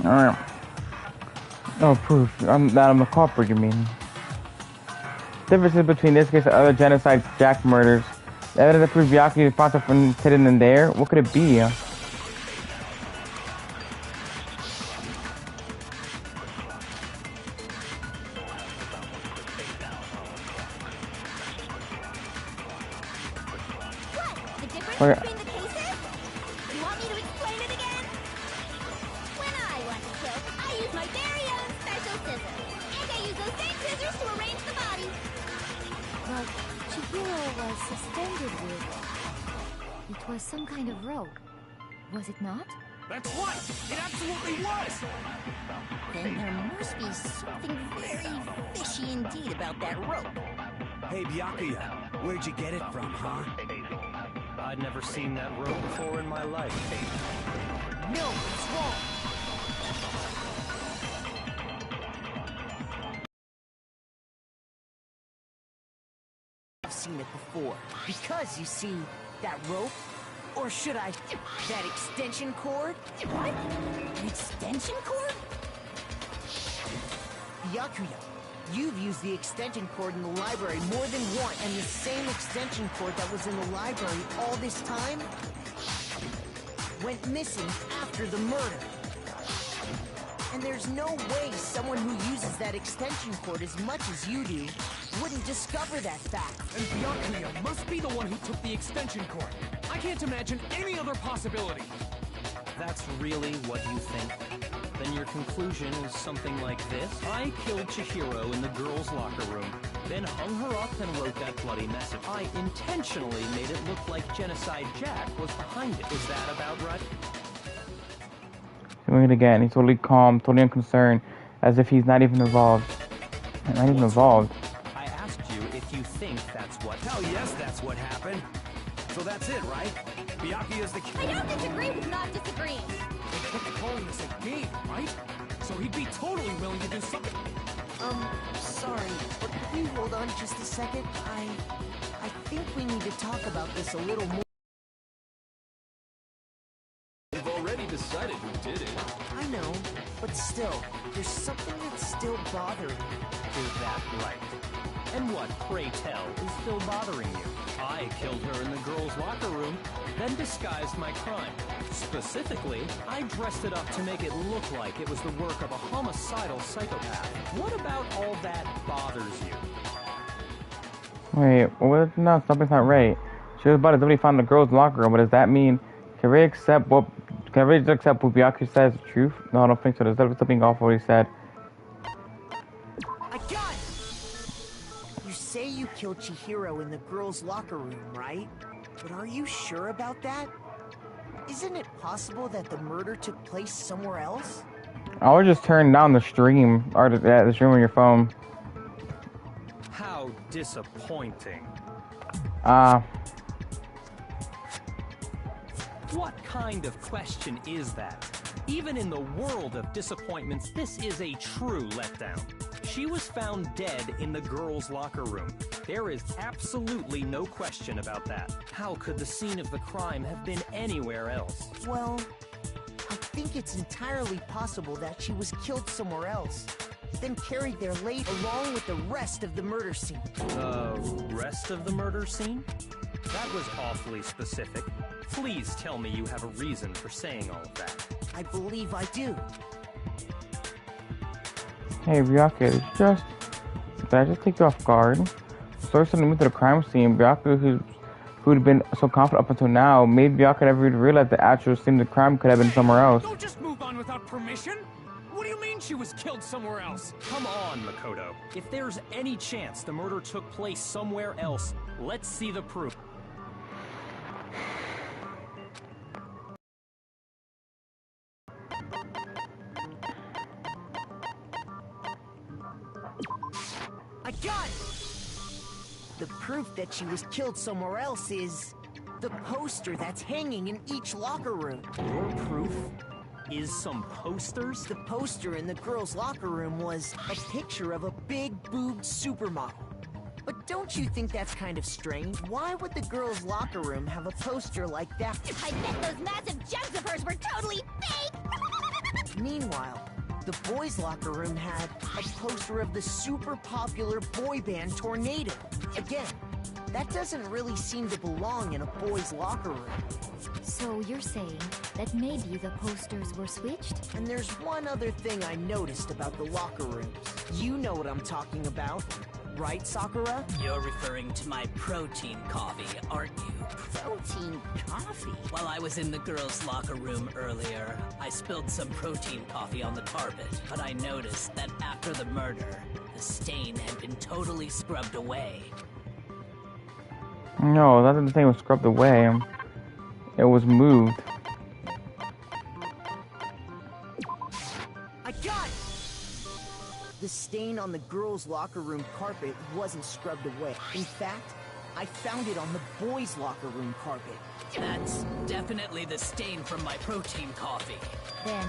Alright. No proof. That I'm the culprit, you mean? Differences between this case and other genocide Jack murders. The evidence that proves Byakuya is responsible for hidden in there? What could it be? What? The difference between the cases? You want me to explain it again? When I want to kill, I use my very own special scissors. And I use those same scissors to arrange the body. But Chihiro was suspended with... It was some kind of rope. Was it not? That's right! It absolutely was! Then there must be something very fishy indeed about that rope. Hey, Byakuya, where'd you get it from, huh? I'd never seen that rope before in my life. No, it's wrong. I've seen it before. Because, you see, that rope, or should I, that extension cord? What? An extension cord? Byakuya, you've used the extension cord in the library more than once, and the same extension cord that was in the library all this time went missing after the murder. And there's no way someone who uses that extension cord as much as you do wouldn't discover that fact. And Byakuya must be the one who took the extension cord. I can't imagine any other possibility. That's really what you think? Then your conclusion is something like this. I killed Chihiro in the girls' locker room, then hung her up and wrote that bloody message. I intentionally made it look like Genocide Jack was behind it. Is that about right? Doing it again. He's totally calm, totally unconcerned, as if he's not even involved. Not even involved. I asked you if you think that's what... Hell yes, that's what happened. So that's it, right? Byakuya's the killer. I don't disagree with not disagreeing. They kept calling this a game, right? So he'd be totally willing to do something. Sorry, but can you hold on just a second? I think we need to talk about this a little more. We've already decided who did it. I know, but still, there's something that's still bothering me. Is that right? And what, pray tell, is still bothering you? I killed her in the girls' locker room, then disguised my crime. Specifically, I dressed it up to make it look like it was the work of a homicidal psychopath. What about all that bothers you? Wait, what? No, something's not right. She was about to somebody found the girls' locker room. What does that mean? Can we accept what? Can we just accept what Byakuya says is the truth? No, I don't think so. There's something off what he said. I got it! You say you killed Chihiro in the girls' locker room, right? But are you sure about that? Isn't it possible that the murder took place somewhere else? I would just turn down the stream, or the stream on your phone. How disappointing. What kind of question is that? Even in the world of disappointments, this is a true letdown. She was found dead in the girls' locker room. There is absolutely no question about that. How could the scene of the crime have been anywhere else? Well, I think it's entirely possible that she was killed somewhere else, then carried there late along with the rest of the murder scene. The rest of the murder scene? That was awfully specific. Please tell me you have a reason for saying all of that. I believe I do. Hey, Byakuya, did I just take you off guard? Source suddenly moved to the crime scene. Byakuya, who'd been so confident up until now, made Byakuya never even realize the actual scene of the crime could have been somewhere else. Don't just move on without permission! What do you mean she was killed somewhere else? Come on, Makoto. If there's any chance the murder took place somewhere else, let's see the proof. I got it! The proof that she was killed somewhere else is the poster that's hanging in each locker room. Your proof is some posters? The poster in the girls' locker room was a picture of a big-boobed supermodel. But don't you think that's kind of strange? Why would the girls' locker room have a poster like that? I bet those massive jugs of hers were totally fake! Meanwhile, the boys' locker room had a poster of the super popular boy band Tornado. Again, that doesn't really seem to belong in a boys' locker room. So you're saying that maybe the posters were switched? And there's one other thing I noticed about the locker rooms. You know what I'm talking about, right, Sakura? You're referring to my protein coffee, aren't you? Protein coffee? While I was in the girls' locker room earlier, I spilled some protein coffee on the carpet, but I noticed that after the murder, the stain had been totally scrubbed away. No, that's the thing was scrubbed away. It was moved. I got it! The stain on the girls' locker room carpet wasn't scrubbed away. In fact, I found it on the boys' locker room carpet. That's definitely the stain from my protein coffee. Then,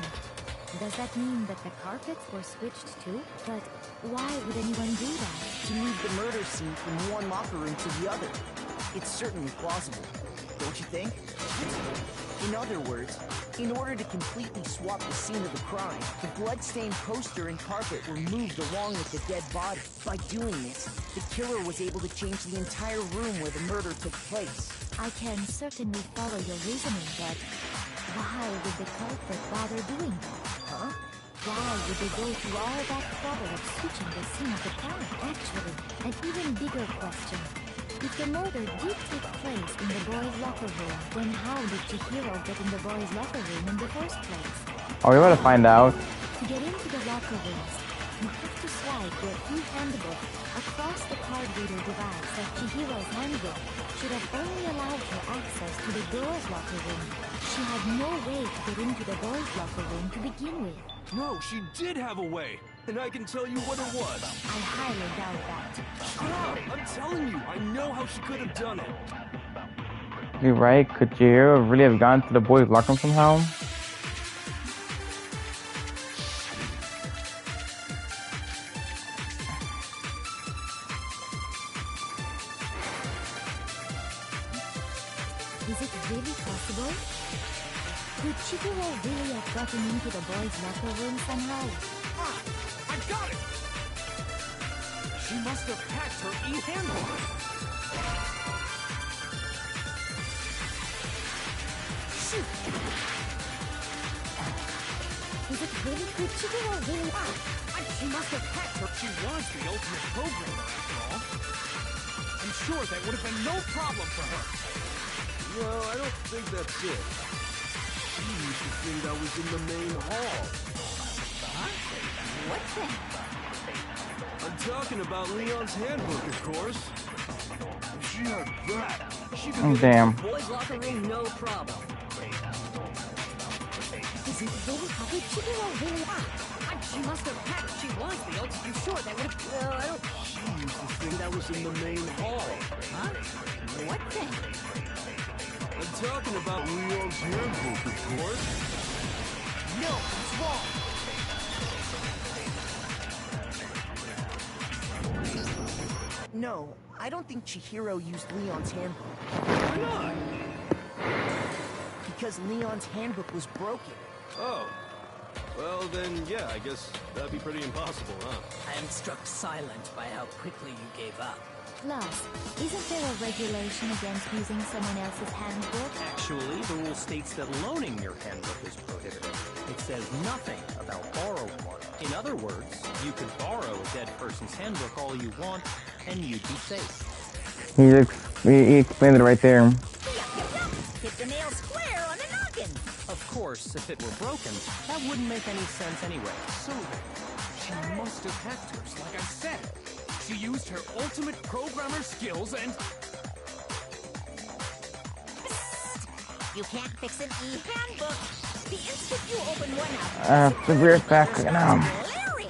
does that mean that the carpets were switched too? But why would anyone do that? To move the murder scene from one locker room to the other. It's certainly plausible, don't you think? In other words, in order to completely swap the scene of the crime, the blood-stained poster and carpet were moved along with the dead body. By doing this, the killer was able to change the entire room where the murder took place. I can certainly follow your reasoning, but why would the culprit bother doing that? Huh? Why would they go through all that trouble of switching the scene of the crime? Actually, an even bigger question. If the murder did take place in the boys' locker room, then how did Chihiro get in the boys' locker room in the first place? Are we about to find out? To get into the locker rooms, you have to swipe your e-handbook across the card reader device that Chihiro's handbook should have only allowed her access to the girls' locker room. She had no way to get into the boys' locker room to begin with. No, she did have a way, and I can tell you what it was. I highly doubt that. Shut up! I'm telling you, I know how she could have done it. You're right. Could Chihiro really have gone to the boys' locker room somehow? Is it really possible? Could Chihiro really have gotten into the boys' locker room somehow? Ah! I got it! She must have hacked her e-handbook. Shoot! Is it really? Could Chihiro really? She must have hacked her. She was the ultimate programmer, after all. I'm sure that would have been no problem for her. Well, I don't think that's it. She used to think I was in the main hall. What then? I'm talking about Leon's handbook, of course. If she had that, she could Oh, get damn. into the boys' locker room, no problem. Is it really? Could Chihiro really? She must have hacked. She was the ultimate. You sure that would have... Well, I don't... She used to think I was in the main hall. What then? I'm talking about Leon's handbook, of course. No, it's wrong! No, I don't think Chihiro used Leon's handbook. Why not? Because Leon's handbook was broken. Oh. Well, then, yeah, I guess that'd be pretty impossible, huh? I am struck silent by how quickly you gave up. Plus, isn't there a regulation against using someone else's handbook? Actually, the rule states that loaning your handbook is prohibited. It says nothing about borrowing one. In other words, you could borrow a dead person's handbook all you want, and you'd be safe. He explained it right there. Hit the nail square on the noggin. Of course, if it were broken, that wouldn't make any sense anyway. So then, she must have hacked hers, like I said. She used her ultimate programmer skills and... You can't fix an e-handbook. The instant you open one up, The rear back now. blaring.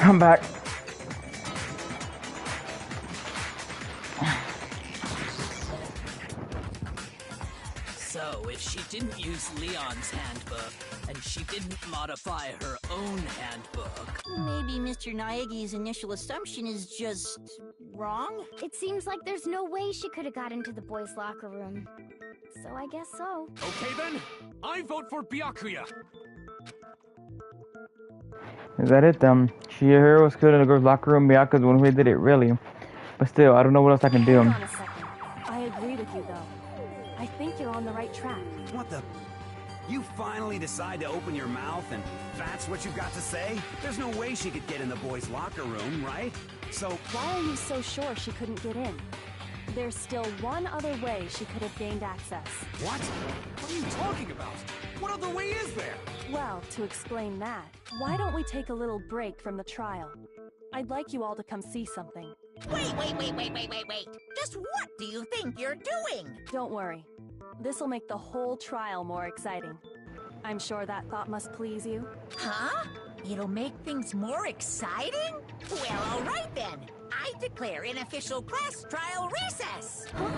I'm back. So, if she didn't use Leon's handbook, and she didn't modify her own handbook, Maybe Mr. Naegi's initial assumption is just wrong? It seems like there's no way she could have got into the boys' locker room. So I guess so. Okay then, I vote for Byakuya. Is that it then? Chihiro was killed in the girls' locker room. Miyaka's the one who did it, really. But still, I don't know what else I can do. Hold on a second. I agree with you, though. I think you're on the right track. What the? You finally decide to open your mouth and that's what you've got to say? There's no way she could get in the boys' locker room, right? So, Why are you so sure she couldn't get in? There's still one other way she could have gained access. What? What are you talking about? What other way is there? Well, to explain that, why don't we take a little break from the trial? I'd like you all to come see something. Wait. Just what do you think you're doing? Don't worry. This'll make the whole trial more exciting. I'm sure that thought must please you. Huh? It'll make things more exciting? Well, all right then. I declare an official class trial recess. Huh?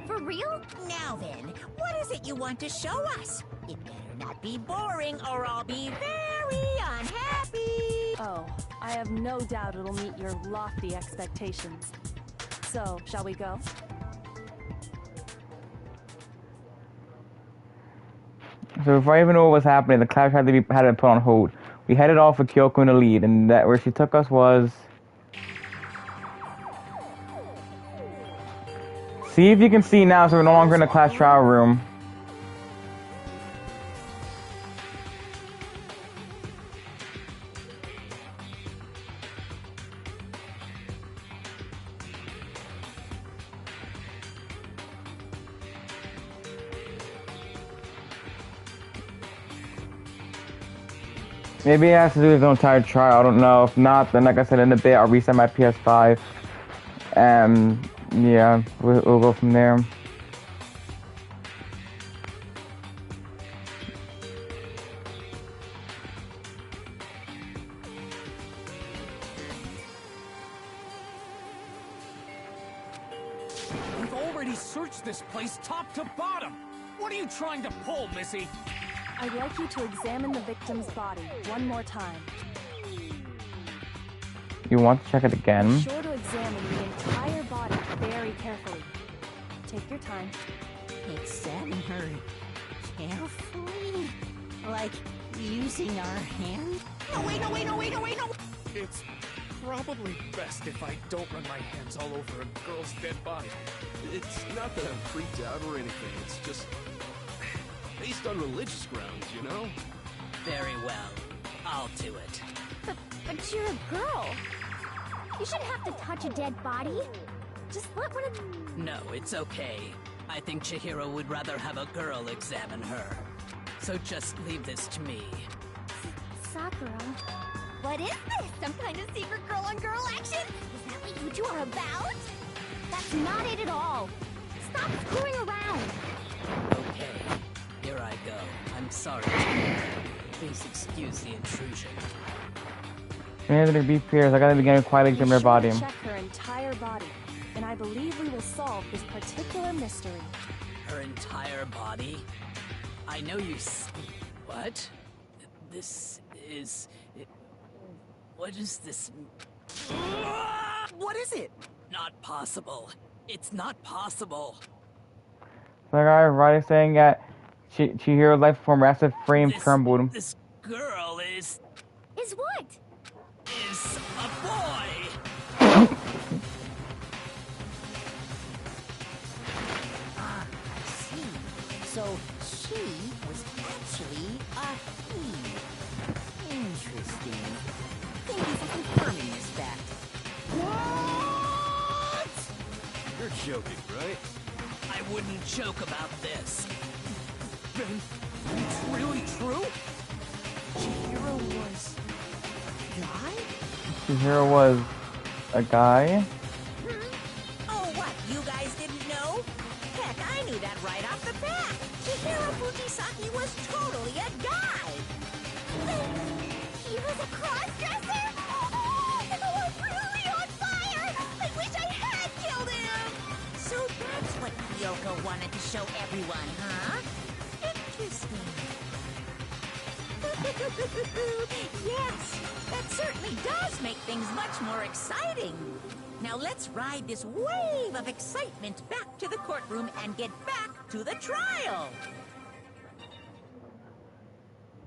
For real? Now then, what is it you want to show us? It better not be boring or I'll be very unhappy. Oh, I have no doubt it'll meet your lofty expectations. So, shall we go? So before I even knew what was happening, the clash had to be put on hold. We headed off with Kyoko in the lead, and that where she took us was. See if you can see now, so we're no longer in the class trial room. Maybe it has to do with the entire trial. I don't know. If not, then like I said, in a bit, I'll reset my PS5. And yeah, we'll go from there. We've already searched this place top to bottom. What are you trying to pull, Missy? I'd like you to examine the victim's body one more time. You want to check it Be again? sure to examine the entire body very carefully. Take your time. Examine her carefully? Like using our hand? No, wait. It's probably best if I don't run my hands all over a girl's dead body. It's not that I'm freaked out or anything, it's just based on religious grounds, you know? very well. I'll do it. But you're a girl. You shouldn't have to touch a dead body. Just let one of... No, it's okay. I think Chihiro would rather have a girl examine her. So just leave this to me. Sakura. What is this? Some kind of secret girl-on-girl action? Is that what you two are about? That's not it at all. Stop screwing around. Okay, here I go. I'm sorry, Chihiro. Please excuse the intrusion. Another be fierce. I gotta begin to quietly examine her body. Check her entire body, and I believe we will solve this particular mystery. Her entire body? I know you What? This is... What is this? What is it? Not possible. It's not possible. So I got writing saying that Chihiro's life form massive frame trembled. This girl is what? a boy. Ah, I see. So she was actually a he. Interesting. Thank you for confirming this fact. What? You're joking, right? I wouldn't joke about this. Then, it's really true? Chihiro was a guy? Chihiro was a guy. Oh, what? You guys didn't know? Heck, I knew that right off the bat. Chihiro Fujisaki was totally a guy. He was a cross-dresser? Yoko wanted to show everyone, huh? Interesting. Yes, that certainly does make things much more exciting. Now let's ride this wave of excitement back to the courtroom and get back to the trial.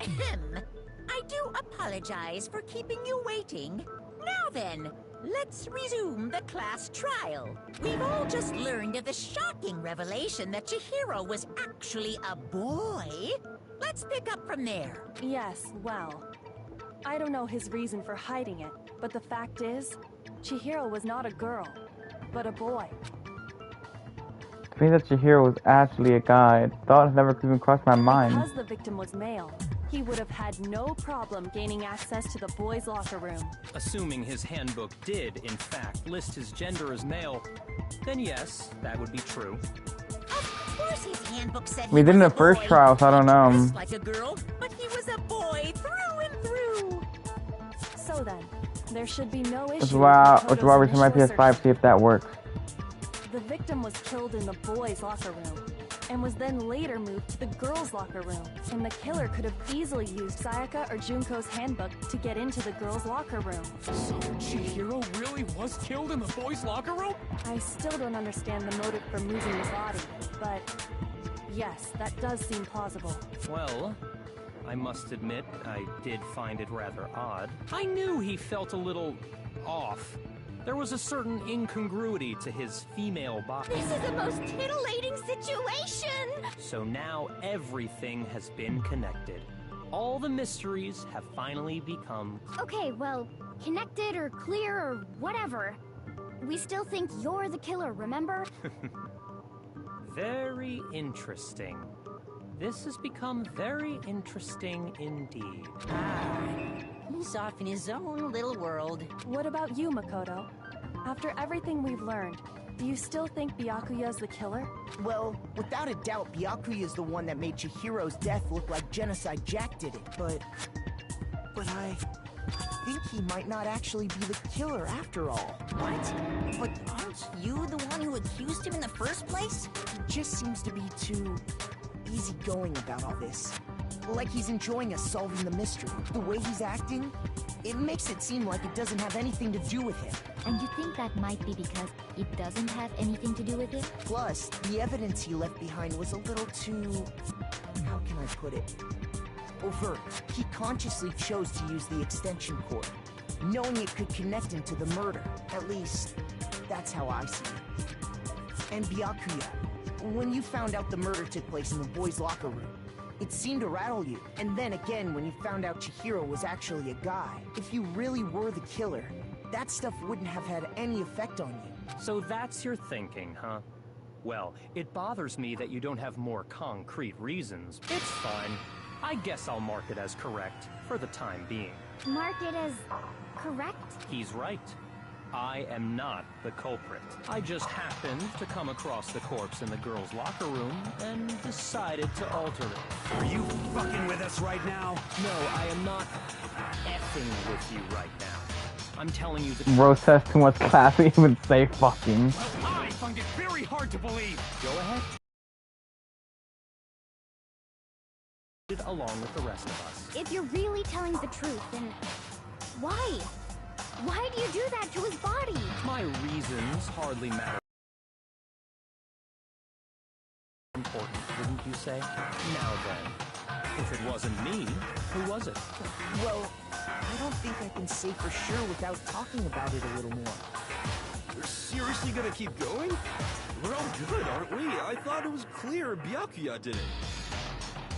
Ahem. I do apologize for keeping you waiting. Now then, let's resume the class trial. We've all just learned of the shocking revelation that Chihiro was actually a boy. Let's pick up from there. Yes, well, I don't know his reason for hiding it, but the fact is, Chihiro was not a girl, but a boy. I think that Chihiro was actually a guy. Thought never even crossed my mind. Because the victim was male, he would have had no problem gaining access to the boys' locker room. Assuming his handbook did, in fact, list his gender as male, then yes, that would be true. Of course his handbook said We he did in was the a first boy. trial, so I don't know. He dressed like a girl, but he was a boy through and through. So then, there should be no issue. That's why I return my initial PS5 to see if that works. The victim was killed in the boys' locker room, and was then later moved to the girls' locker room. And the killer could have easily used Sayaka or Junko's handbook to get into the girls' locker room. So Chihiro really was killed in the boys' locker room? I still don't understand the motive for moving the body, but yes, that does seem plausible. Well, I must admit, I did find it rather odd. I knew he felt a little off. There was a certain incongruity to his female body. This is a most titillating situation! So now everything has been connected. All the mysteries have finally become... Okay, well, connected or clear or whatever. We still think you're the killer, remember? Very interesting. This has become very interesting indeed. He's off in his own little world. What about you, Makoto? After everything we've learned, do you still think Byakuya's the killer? Well, without a doubt, Byakuya is the one that made Chihiro's death look like Genocide Jack did it, but I think he might not actually be the killer after all. What? But aren't you the one who accused him in the first place? He just seems to be too easygoing about all this. Like he's enjoying us solving the mystery. The way he's acting, it makes it seem like it doesn't have anything to do with him. And you think that might be because it doesn't have anything to do with it? Plus, the evidence he left behind was a little too... how can I put it? Overt. He consciously chose to use the extension cord, knowing it could connect him to the murder. At least, that's how I see it. And Byakuya, when you found out the murder took place in the boys' locker room, it seemed to rattle you. And then again, when you found out Chihiro was actually a guy, if you really were the killer, that stuff wouldn't have had any effect on you. So that's your thinking, huh? Well, it bothers me that you don't have more concrete reasons. It's fine. I guess I'll mark it as correct, for the time being. Mark it as correct? He's right. I am not the culprit. I just happened to come across the corpse in the girls' locker room and decided to alter it. Are you fucking with us right now? No, I am not effing with you right now. I'm telling you the Bro says too much class to even say fucking. Well, I find it very hard to believe. Go ahead. Along with the rest of us. If you're really telling the truth, then why? Why do you do that to his body? My reasons hardly matter. Important, wouldn't you say? Now then, if it wasn't me, who was it? Well, I don't think I can say for sure without talking about it a little more. We're seriously gonna keep going? We're all good, aren't we? I thought it was clear Byakuya did it.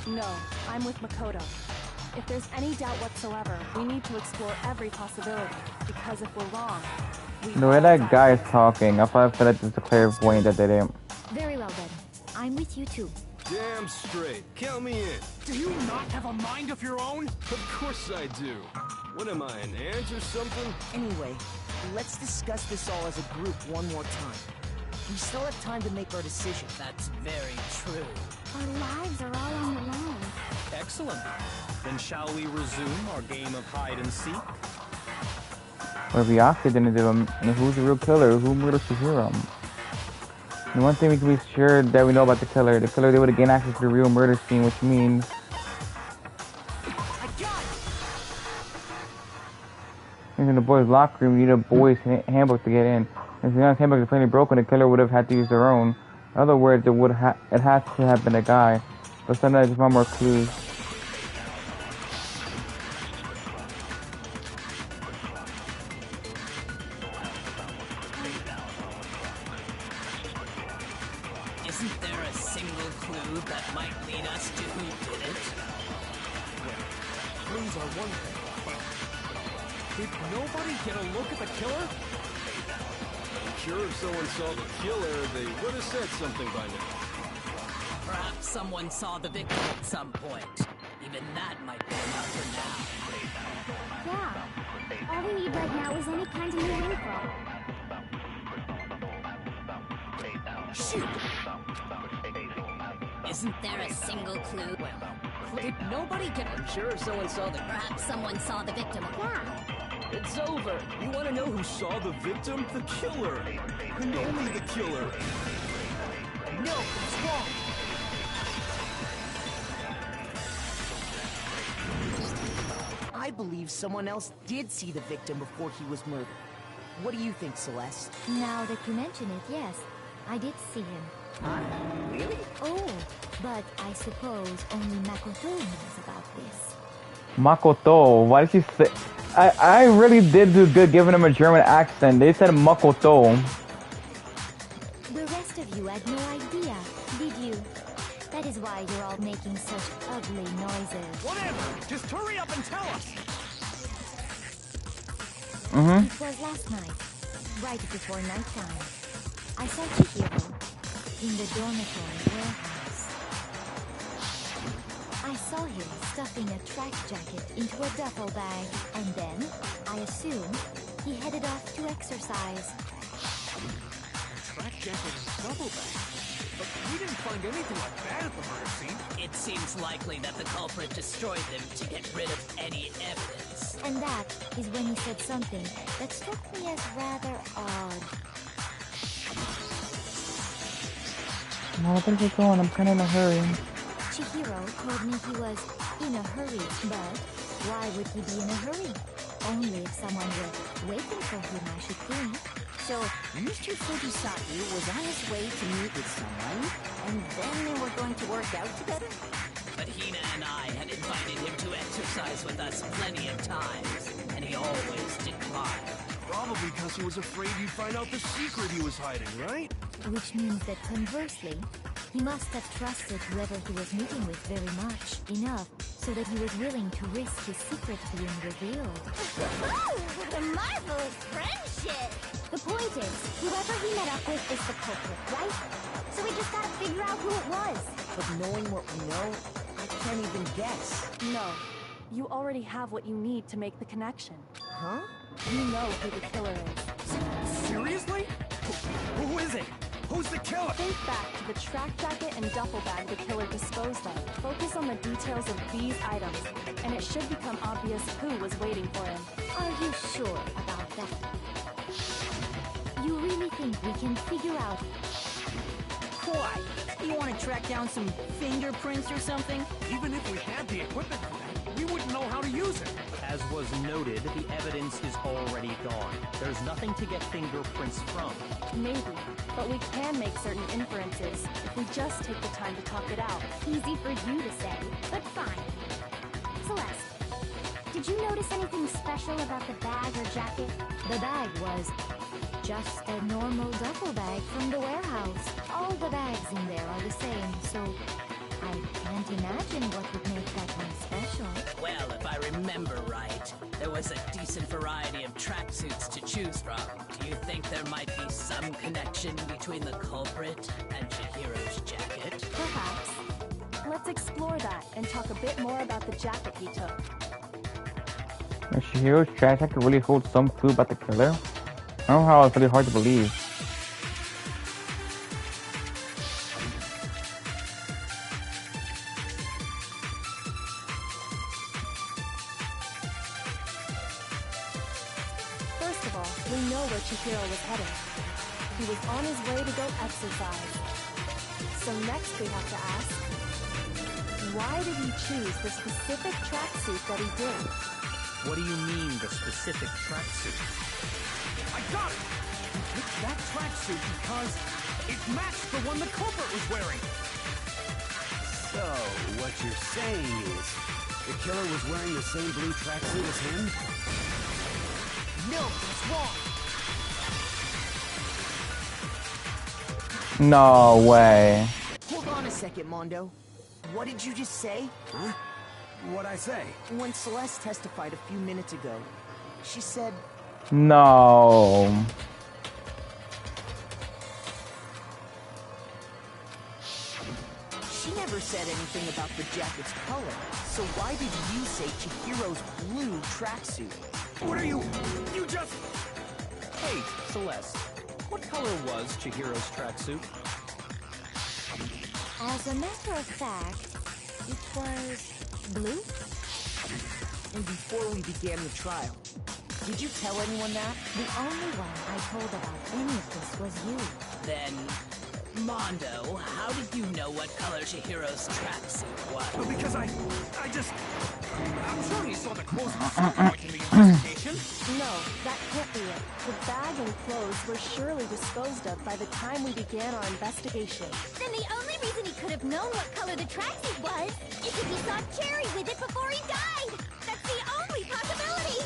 No, I'm with Makoto. If there's any doubt whatsoever, we need to explore every possibility, because if we're wrong, The way that guy is talking, I thought that it's a clairvoyant that did it. Very well then. I'm with you too. Damn straight. Count me in. Do you not have a mind of your own? Of course I do. What am I, an ant or something? Anyway, let's discuss this all as a group one more time. We still have time to make our decision. That's very true. Our lives are all on the line. Excellent. Then shall we resume our game of hide and seek? Well, Byakuya didn't do him. Who's the real killer? Who murdered Chihiro? And one thing we can be sure that we know about the killer they would have gained access to the real murder scene, which means in the boys' locker room, you need a boys' handbook to get in. If the young's handbook is plainly broken, the killer would have had to use their own. In other words, it has to have been a guy. But sometimes I just want more clues. Isn't there a single clue that might lead us to who did it? Clues are one thing, but did nobody get a look at the killer? I'm sure if someone saw the killer, they would have said something by now. Perhaps someone saw the victim at some point. Even that might be enough for now. Yeah. All we need right now is any kind of new info. Shoot! Isn't there a single clue? Did nobody get... I'm sure if someone saw the... Perhaps someone saw the victim. Yeah. It's over. You want to know who saw the victim? The killer. And only the killer. No, it's wrong. I believe someone else did see the victim before he was murdered. What do you think, Celeste? Now that you mention it, yes. I did see him. Really? Oh, but I suppose only Makoto knows about this. Makoto. Why did she say... I really did do good giving him a German accent. They said Makoto. The rest of you had no idea, did you? That is why you're all making such ugly noises. Whatever! Just hurry up and tell us! It was last night, right before nighttime. I saw Chihiro in the dormitory warehouse. I saw him stuffing a track jacket into a duffel bag, and then, I assume, he headed off to exercise. Track jacket and double bag. But we didn't find anything like that at the murder scene. It seems likely that the culprit destroyed them to get rid of any evidence. And that is when he said something that struck me as rather odd. No, where is it going? I'm kind of in a hurry. Chihiro told me he was in a hurry, but why would he be in a hurry? Only if someone were waiting for him, I should think. So, Mr. Fujisaki was on his way to meet with someone, and then they were going to work out together? But Hina and I had invited him to exercise with us plenty of times, and he always declined. Probably because he was afraid you'd find out the secret he was hiding, right? Which means that conversely, he must have trusted whoever he was meeting with very much, enough, so that he was willing to risk his secret being revealed. What a marvelous friendship! The point is, whoever he met up with is the culprit, right? So we just gotta figure out who it was. But knowing what we know, I can't even guess. No. You already have what you need to make the connection. Huh? You know who the killer is. Seriously? Who is it? Who's the killer? Think back to the track jacket and duffel bag the killer disposed of. Focus on the details of these items, and it should become obvious who was waiting for him. Are you sure about that? You really think we can figure out? Why? You want to track down some fingerprints or something? Even if we had the equipment for that, we wouldn't know how to use it. As was noted, the evidence is already gone. There's nothing to get fingerprints from. Maybe, but we can make certain inferences if we just take the time to talk it out. Easy for you to say, but fine. Celeste, did you notice anything special about the bag or jacket? The bag was just a normal duffel bag from the warehouse. All the bags in there are the same, so I can't imagine what would make that one special. Well, if I remember right, there was a decent variety of tracksuits to choose from. Do you think there might be some connection between the culprit and Chihiro's jacket? Perhaps. Let's explore that and talk a bit more about the jacket he took. Chihiro's trash jacket really holds some clue about the killer. I don't know how it's really hard to believe. First of all, we know where Chihiro was headed. he was on his way to go exercise. So next we have to ask, why did he choose the specific tracksuit that he did? What do you mean, the specific tracksuit? I got it! You picked that tracksuit because it matched the one the culprit was wearing. So, what you're saying is, the killer was wearing the same blue tracksuit as him? No, it's wrong. No way. Hold on a second, Mondo. What did you just say? Huh? What'd I say? When Celeste testified a few minutes ago, she said, No. she never said anything about the jacket's color. So why did you say Chihiro's blue tracksuit? What are you just... Hey, Celeste, what color was Chihiro's tracksuit? As a matter of fact, it was blue. And before we began the trial, did you tell anyone that? The only one I told about any of this was you. Then, Mondo, how did you know what color Chihiro's tracksuit was? Well, because I just... I'm sure he saw the clothes at some point in the investigation. No, that can't be it. The bag and clothes were surely disposed of by the time we began our investigation. Then the only reason he could have known what color the tracksuit was is if he saw Cherry with it before he died. That's the only possibility.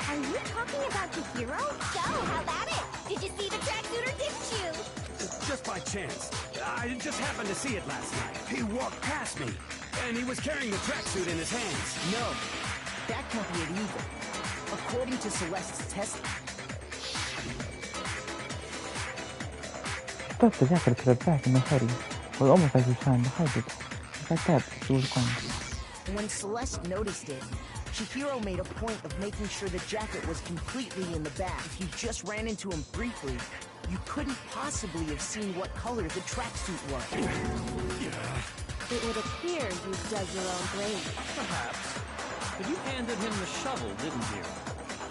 Are you talking about Chihiro? So, how about it? Did you see the tracksuit or didn't you? Just by chance. I just happened to see it last night. He walked past me, and he was carrying the tracksuit in his hands. No, that can't be it either. According to Celeste's test, I thought the jacket to the back in the hoodie was almost like he was trying to hide it. Just like that, she was gone. when Celeste noticed it, Chihiro made a point of making sure the jacket was completely in the bag. If you just ran into him briefly, you couldn't possibly have seen what color the tracksuit was. It would appear you dug your own grave. Perhaps. But you handed him the shovel, didn't you?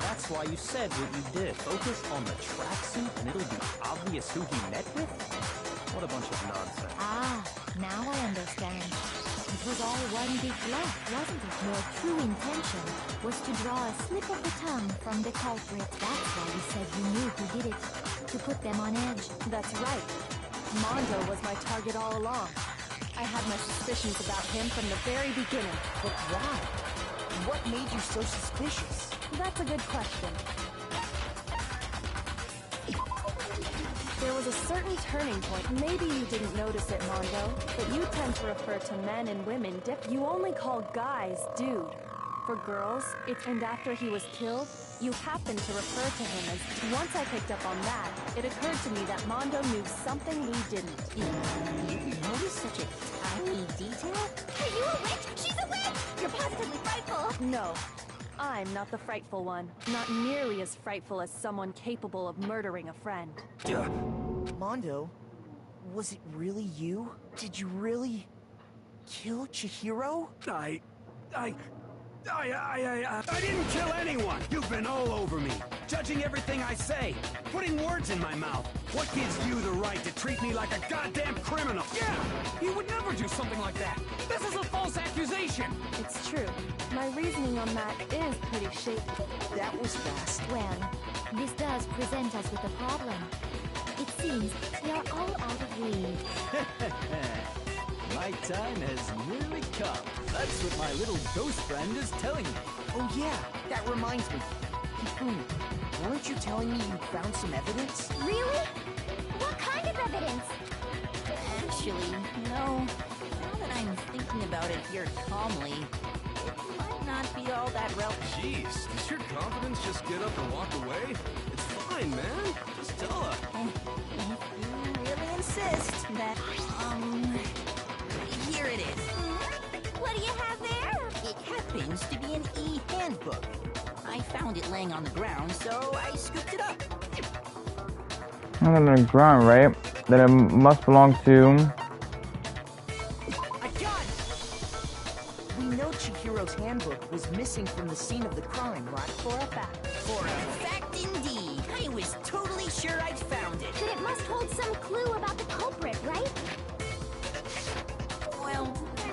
That's why you said what you did. Focus on the tracksuit and it'll be obvious who he met with? What a bunch of nonsense. Ah, now I understand. It was all one big bluff, wasn't it? Your true intention was to draw a slip of the tongue from the culprit. That's why you said you knew who did it. To put them on edge. That's right. Mondo was my target all along. I had my suspicions about him from the very beginning. But why? What made you so suspicious? That's a good question. There was a certain turning point. Maybe you didn't notice it, Mondo, but you tend to refer to men and women You only call guys dude. For girls, and after he was killed, you happened to refer to him as... Once I picked up on that, it occurred to me that Mondo knew something we didn't. You notice such a tiny detail? Are you a witch? She's a witch! You're positively frightful! No. I'm not the frightful one. Not nearly as frightful as someone capable of murdering a friend. Mondo, was it really you? Did you really kill Chihiro? I didn't kill anyone! You've been all over me, judging everything I say, putting words in my mouth. What gives you the right to treat me like a goddamn criminal? Yeah, he would never do something like that. This is a false accusation. It's true. My reasoning on that is pretty shaky. That was fast. Well, this does present us with a problem. It seems we are all out of weed. My time has nearly come. That's what my little ghost friend is telling me. Oh yeah, that reminds me. Hifumi, weren't you telling me you found some evidence? Really? What kind of evidence? Actually, no. Now that I'm thinking about it here calmly, it might not be all that relevant. Jeez, does your confidence just get up and walk away? It's fine, man. Just tell her. If you really insist that, here it is. What do you have there? It happens to be an e-handbook. I found it laying on the ground, so I scooped it up. On the ground, right? That it must belong to... I got it! We know Chihiro's handbook was missing from the scene of the crime, right? For a fact. For a fact indeed.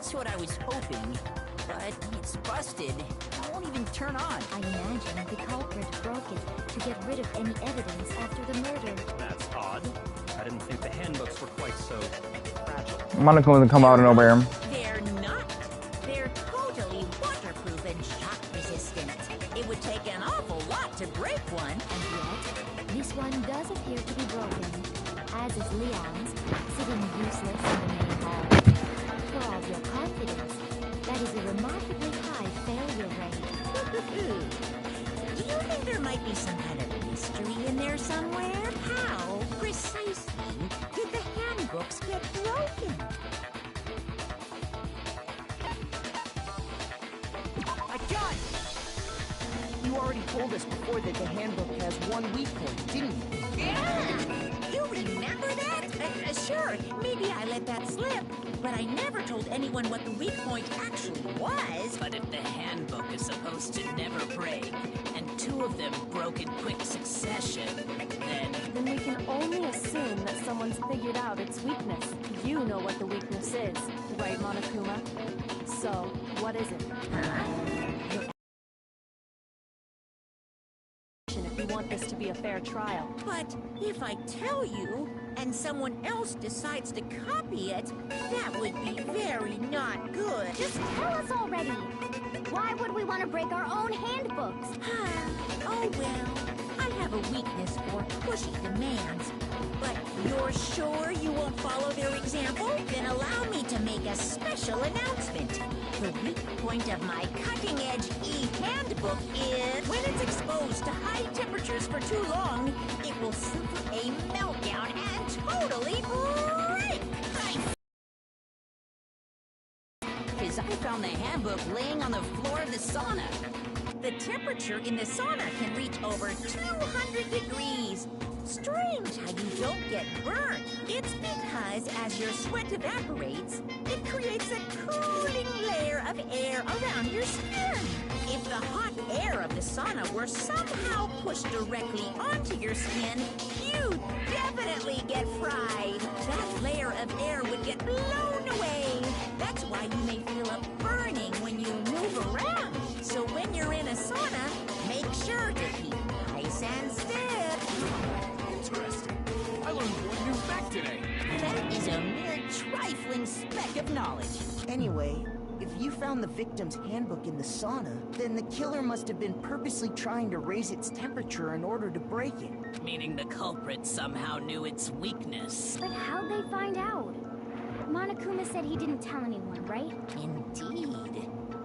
That's what I was hoping. But it's busted. It won't even turn on. I imagine the culprit broke it to get rid of any evidence after the murder. That's odd. I didn't think the handbooks were quite so fragile. Monica doesn't come out of nowhere. They're not. They're totally waterproof and shock resistant. It would take an awful lot to break one. And yet, this one does appear to be broken, as is Leon's, sitting useless in the main hall. For all your confidence, that is a remarkably high failure rate. Do you think there might be some kind of mystery in there somewhere? How precisely did the handbooks get broken? I got it! You already told us before that the handbook has one weak point, didn't you? Yeah! You remember that? Sure, maybe I let that slip. But I never told anyone what the weak point actually was. But if the handbook is supposed to never break, and two of them broke in quick succession, Then we can only assume that someone's figured out its weakness. You know what the weakness is, right, Monokuma? So, what is it? If you want this to be a fair trial. But if I tell you, and someone else decides to copy it, that would be very not good. Just tell us already. Why would we want to break our own handbooks? Oh well, I have a weakness for pushy demands. But you're sure you won't follow their example? Then allow me to make a special announcement. The weak point of my cutting-edge e-handbook is when it's exposed to high temperatures for too long, it will suffer a meltdown and totally break. because I found the handbook laying on the floor of the sauna. The temperature in the sauna can reach over 200 degrees. Strange how you don't get burned. It's because as your sweat evaporates, it creates a cooling layer of air around your skin. If the hot air of the sauna were somehow pushed directly onto your skin, you'd definitely get fried. That layer of air would get blown away. That's why you may feel a burning when you move around. So when you're in a sauna, make sure to keep nice and stiff. Interesting. I learned one new fact today. That is a mere trifling speck of knowledge. Anyway, if you found the victim's handbook in the sauna, then the killer must have been purposely trying to raise its temperature in order to break it. Meaning the culprit somehow knew its weakness. But how'd they find out? Monokuma said he didn't tell anyone, right? Indeed.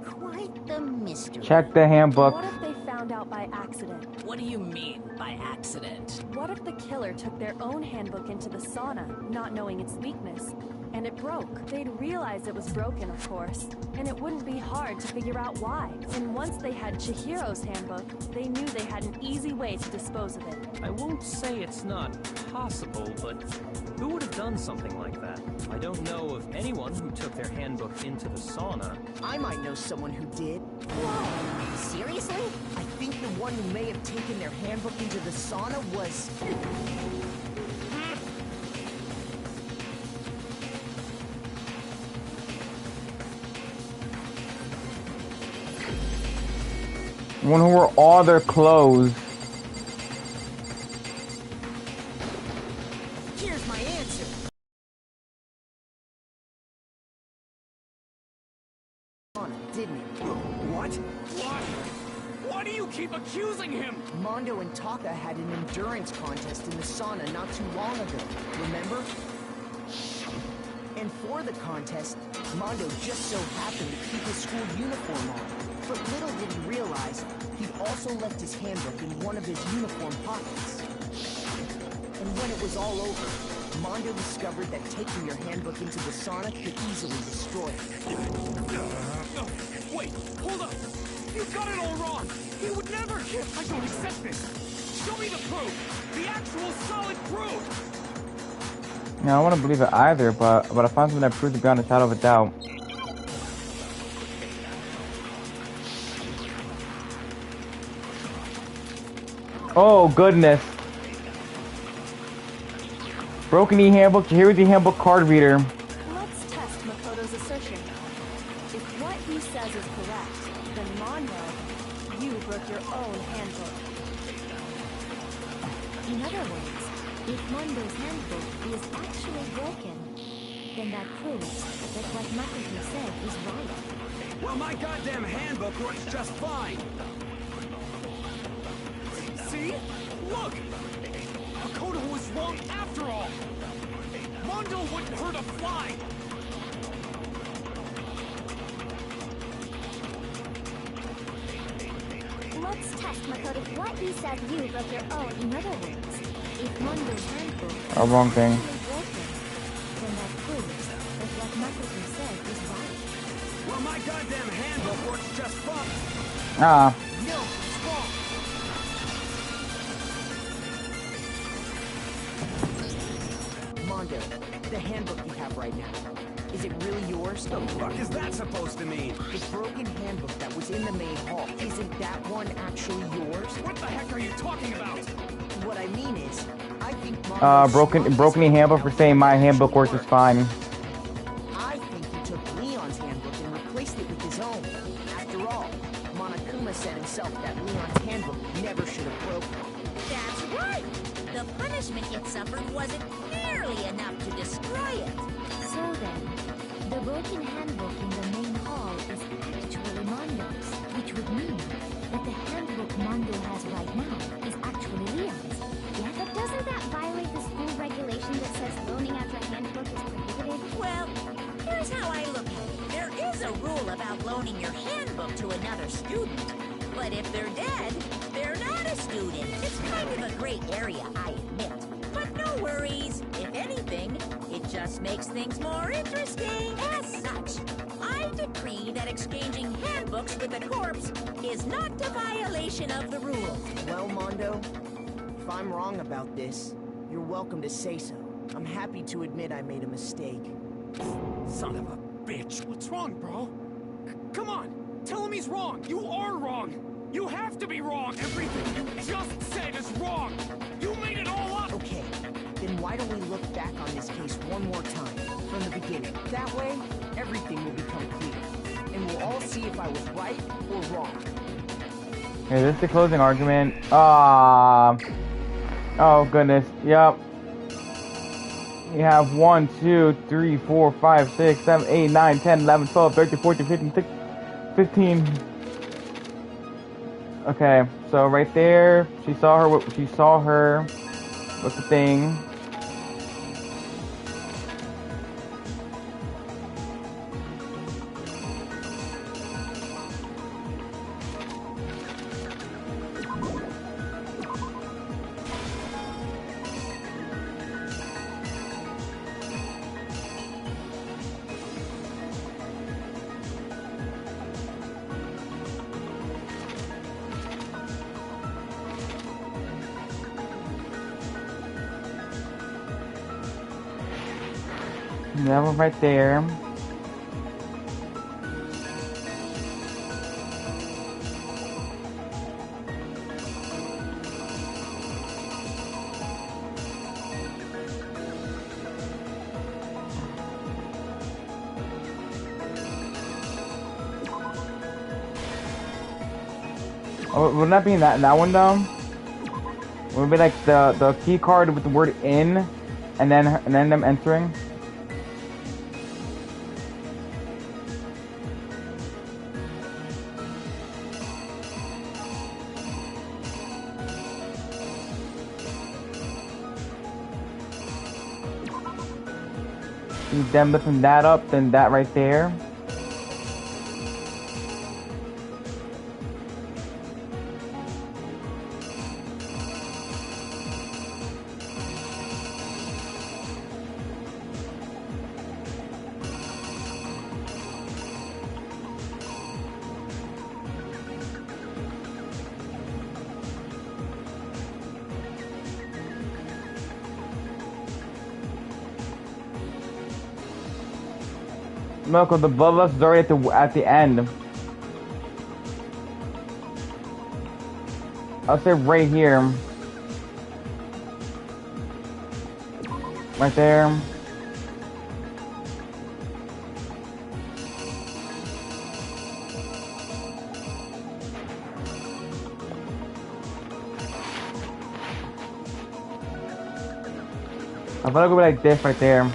Quite the mystery. Check the handbook. What if they found out by accident? What do you mean by accident? What if the killer took their own handbook into the sauna, not knowing its weakness, and it broke? They'd realize it was broken, of course, and it wouldn't be hard to figure out why. And once they had Chihiro's handbook, they knew they had an easy way to dispose of it. I won't say it's not possible, but who would have done something like that? I don't know of anyone who took their handbook into the sauna. I might know someone who did. Whoa! Seriously? I think the one who may have taken their handbook into the sauna was... One who wore all their clothes. Here's my answer. Didn't it? What? Why? Why do you keep accusing him? Mondo and Taka had an endurance contest in the sauna not too long ago, remember? And for the contest, Mondo just so happened to keep his school uniform on. But little did he realize, he'd also left his handbook in one of his uniform pockets. And when it was all over, Mondo discovered that taking your handbook into the sauna could easily destroy it. No, wait, hold up. You got it all wrong. He would never kill. I don't accept this. Show me the proof. The actual solid proof. Now I don't want to believe it either, but I found something that proves it beyond a shadow of a doubt. Oh goodness! Broken E-handbook, here's the handbook card reader. Let's test Makoto's assertion. says is correct, then Mondo, you broke your own handbook. In other words, if Mondo's handbook is actually broken, then that proves that what Makoto said is right. Well, my goddamn handbook works just fine. See? Look! Makoto was wrong after all! Mondo wouldn't hurt a fly! Let's test Makoto. What he said you broke your own. In other words, if Mondo's handbook is Oh, wrong thing. actually broken, then that proves that what Makoto said is right. Well, my goddamn handbook works just fine. Ah. No, it's wrong. Mondo, the handbook you have right now, is it really yours? The fuck is that supposed to mean? The broken handbook that was in the main hall, isn't that one actually yours? What the heck are you talking about? What I mean is, I think Mondo's Broken handbook for saying my handbook works is fine. I think he took Leon's handbook and replaced it with his own. After all, Monokuma said himself that Leon's handbook never should have broken. That's right! The punishment it suffered wasn't nearly enough to destroy it. So then, the broken handbook in the main hall is actually Mondo's, which would mean that the handbook Mondo has right now is actually Leon's. Yeah, But doesn't that violate the school regulation that says loaning out your handbook is prohibited? Well, here's how I look at it. There is a rule about loaning your handbook to another student. But if they're dead, they're not a student. It's kind of a gray area, I admit. But no worries. If anything, it just makes things more interesting. As such, I decree that exchanging handbooks with a corpse is not a violation of the rules. Well, Mondo, if I'm wrong about this, you're welcome to say so. I'm happy to admit I made a mistake. Son of a bitch. What's wrong, bro? Come on! Tell him he's wrong! You are wrong! You have to be wrong! Everything you just said is wrong! You made it all up! Okay, then why don't we look back on this case one more time, from the beginning. That way, everything will become clear. And we'll all see if I was right or wrong. Okay, this is the closing argument. Oh goodness. Yep. You have 1, 2, 3, 4, 5, 6, 7, 8, 9, 10, 11, 12, 13, 14, 15, 16, 15. Okay, so right there, she saw her with the thing. That one right there. Oh, wouldn't that be in that one though? Would it be like the key card with the word in, and then them entering? Them lifting that up, then that right there. No, cause the bloodlust is already at the end. I'll say right here. Right there. I thought it would be like this right there.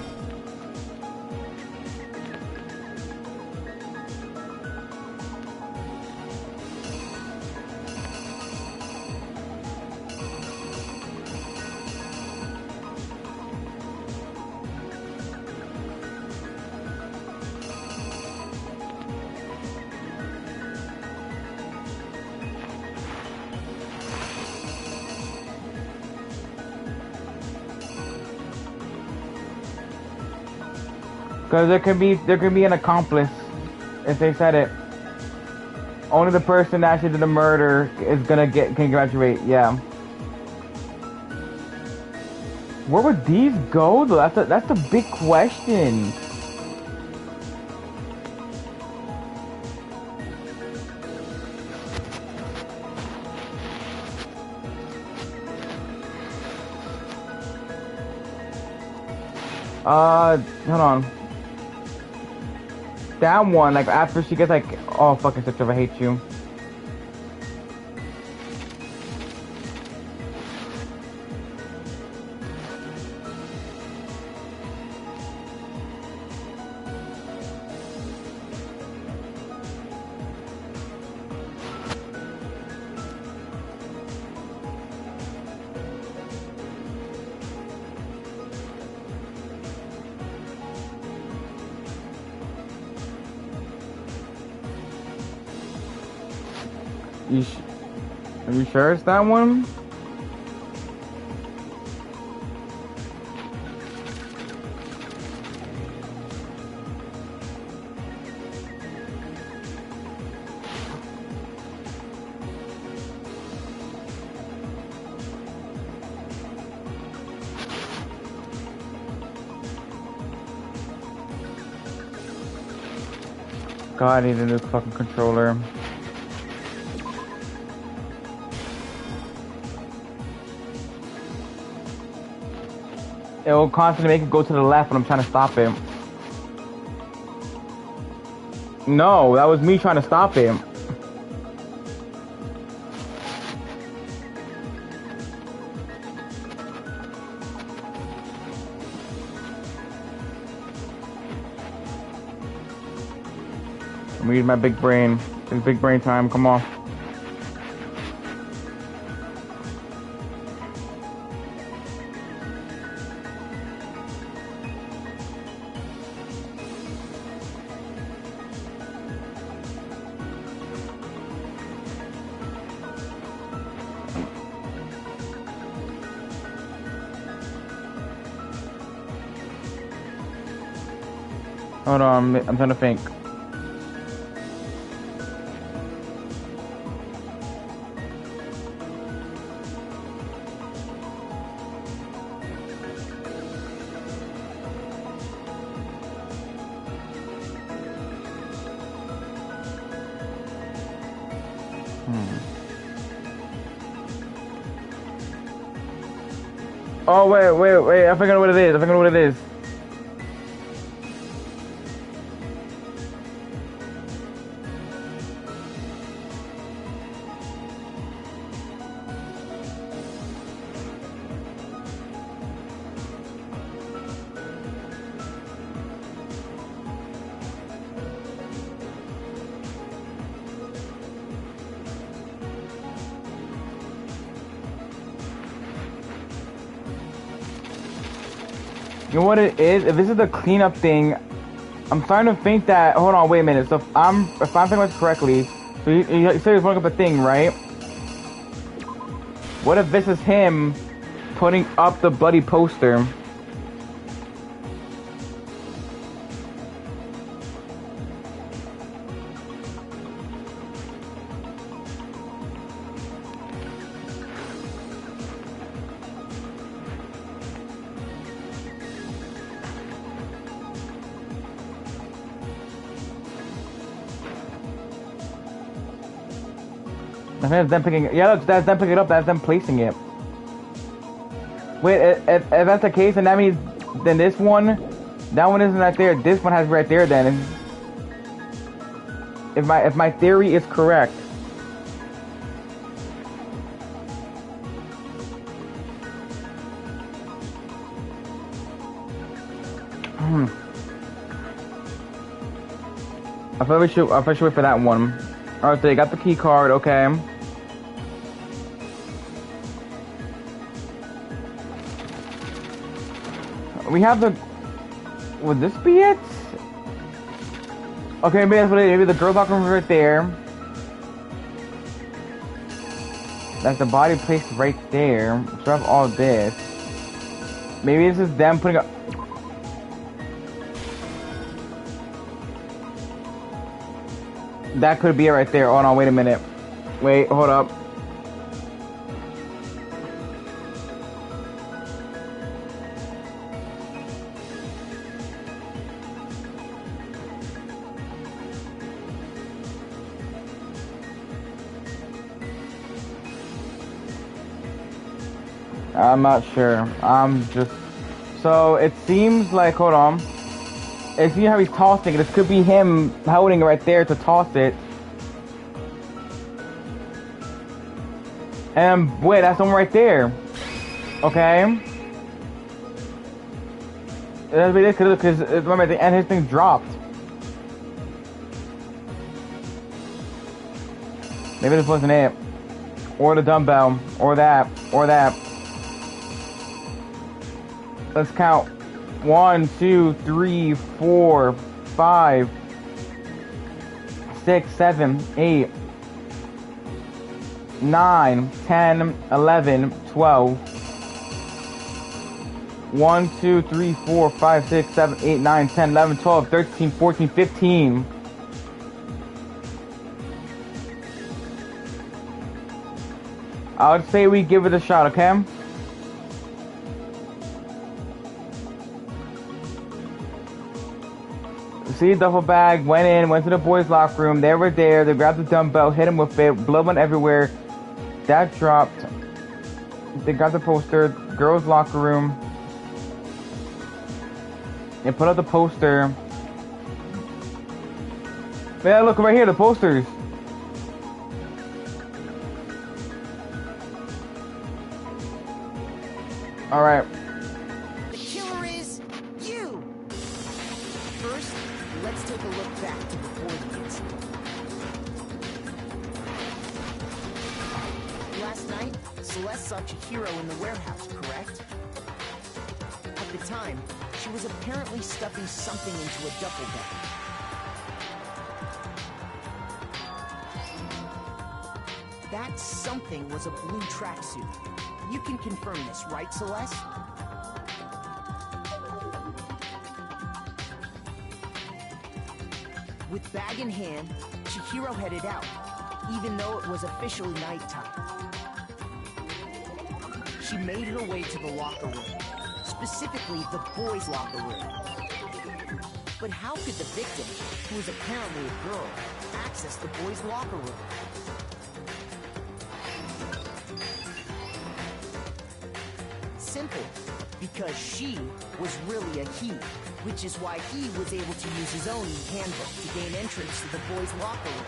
Because there could be an accomplice if they said it. Only the person that actually did the murder is gonna can graduate. Yeah. Where would these go though? That's the big question. Hold on. That one, like after she gets like, oh fucking such of I hate you. Are you sure it's that one? God, I need a new fucking controller. It will constantly make it go to the left when I'm trying to stop it. No, that was me trying to stop it. I'm using my big brain. It's big brain time, come on. Hold on, I'm trying to think. Oh, wait, I forgot what it is. You know what it is? If this is the cleanup thing, I'm starting to think that. Hold on, wait a minute. So if I'm thinking about this correctly, so you said he was putting up a thing, right? What if this is him putting up the bloody poster? I think that's them picking it. Yeah, look, that's them picking it up. That's them placing it. Wait, if that's the case, then that means then this one, that one isn't right there. This one has right there. Then, if my theory is correct. I feel we should wait for that one. Alright, so you got the key card, okay. We have the... Would this be it? Okay, maybe that's what it is. Maybe the girl's locker room is right there. That's the body placed right there. So I have all this. Maybe this is them putting up... That could be it right there. Oh no, wait a minute. Wait, hold up. I'm not sure. So it seems like, hold on. It seems how he's tossing it. This could be him holding it right there to toss it. And wait, that's him right there. Okay. That's what it is, because remember at the end his thing dropped. Maybe this wasn't it. Or the dumbbell. Or that. Or that. Let's count. 1, 2, 3, 4, 5, 6, 7, 8, 9, 10, 11, 12. 1, 2, 3, 4, 5, 6, 7, 8, 9, 10, 11, 12, 13, 14, 15. I would say we give it a shot, okay? See, duffel bag, went to the boys' locker room. They were there. They grabbed the dumbbell, hit him with it. Blood went everywhere. That dropped. They got the poster. Girls' locker room. They put up the poster. Yeah, look right here, the posters. All right. The killer is you. First, let's take a look back to before the incident. Last night, Celeste saw Chihiro in the warehouse, correct? At the time, she was apparently stuffing something into a duffel bag. That something was a blue tracksuit. You can confirm this, right, Celeste? With bag in hand, Chihiro headed out, even though it was officially nighttime. She made her way to the locker room, specifically the boys' locker room. But how could the victim, who was apparently a girl, access the boys' locker room? Simple, because she was really a he, which is why he was able to use his own handbook to gain entrance to the boys' locker room.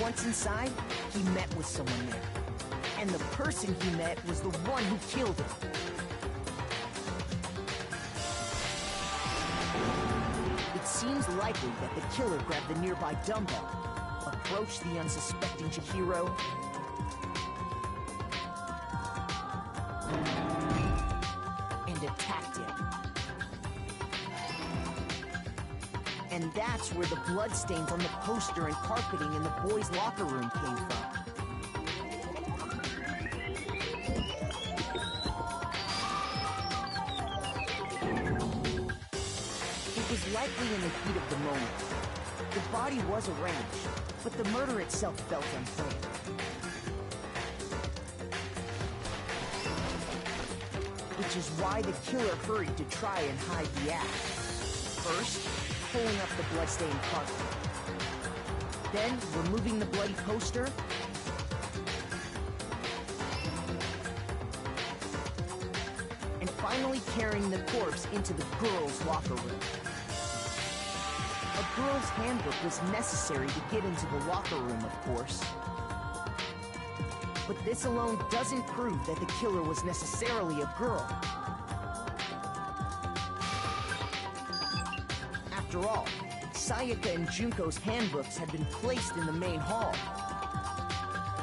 Once inside, he met with someone there, and the person he met was the one who killed him. It seems likely that the killer grabbed the nearby dumbbell, approached the unsuspecting Chihiro, and attacked him. And that's where the bloodstains on the poster and carpeting in the boys' locker room came from. It was likely in the heat of the moment. The body was arranged, but the murder itself felt unplanned. Which is why the killer hurried to try and hide the act. First, pulling up the bloodstained carpet. Then, removing the bloody poster. And finally carrying the corpse into the girls' locker room. A girl's handbook was necessary to get into the locker room, of course. But this alone doesn't prove that the killer was necessarily a girl. After all, Sayaka and Junko's handbooks had been placed in the main hall.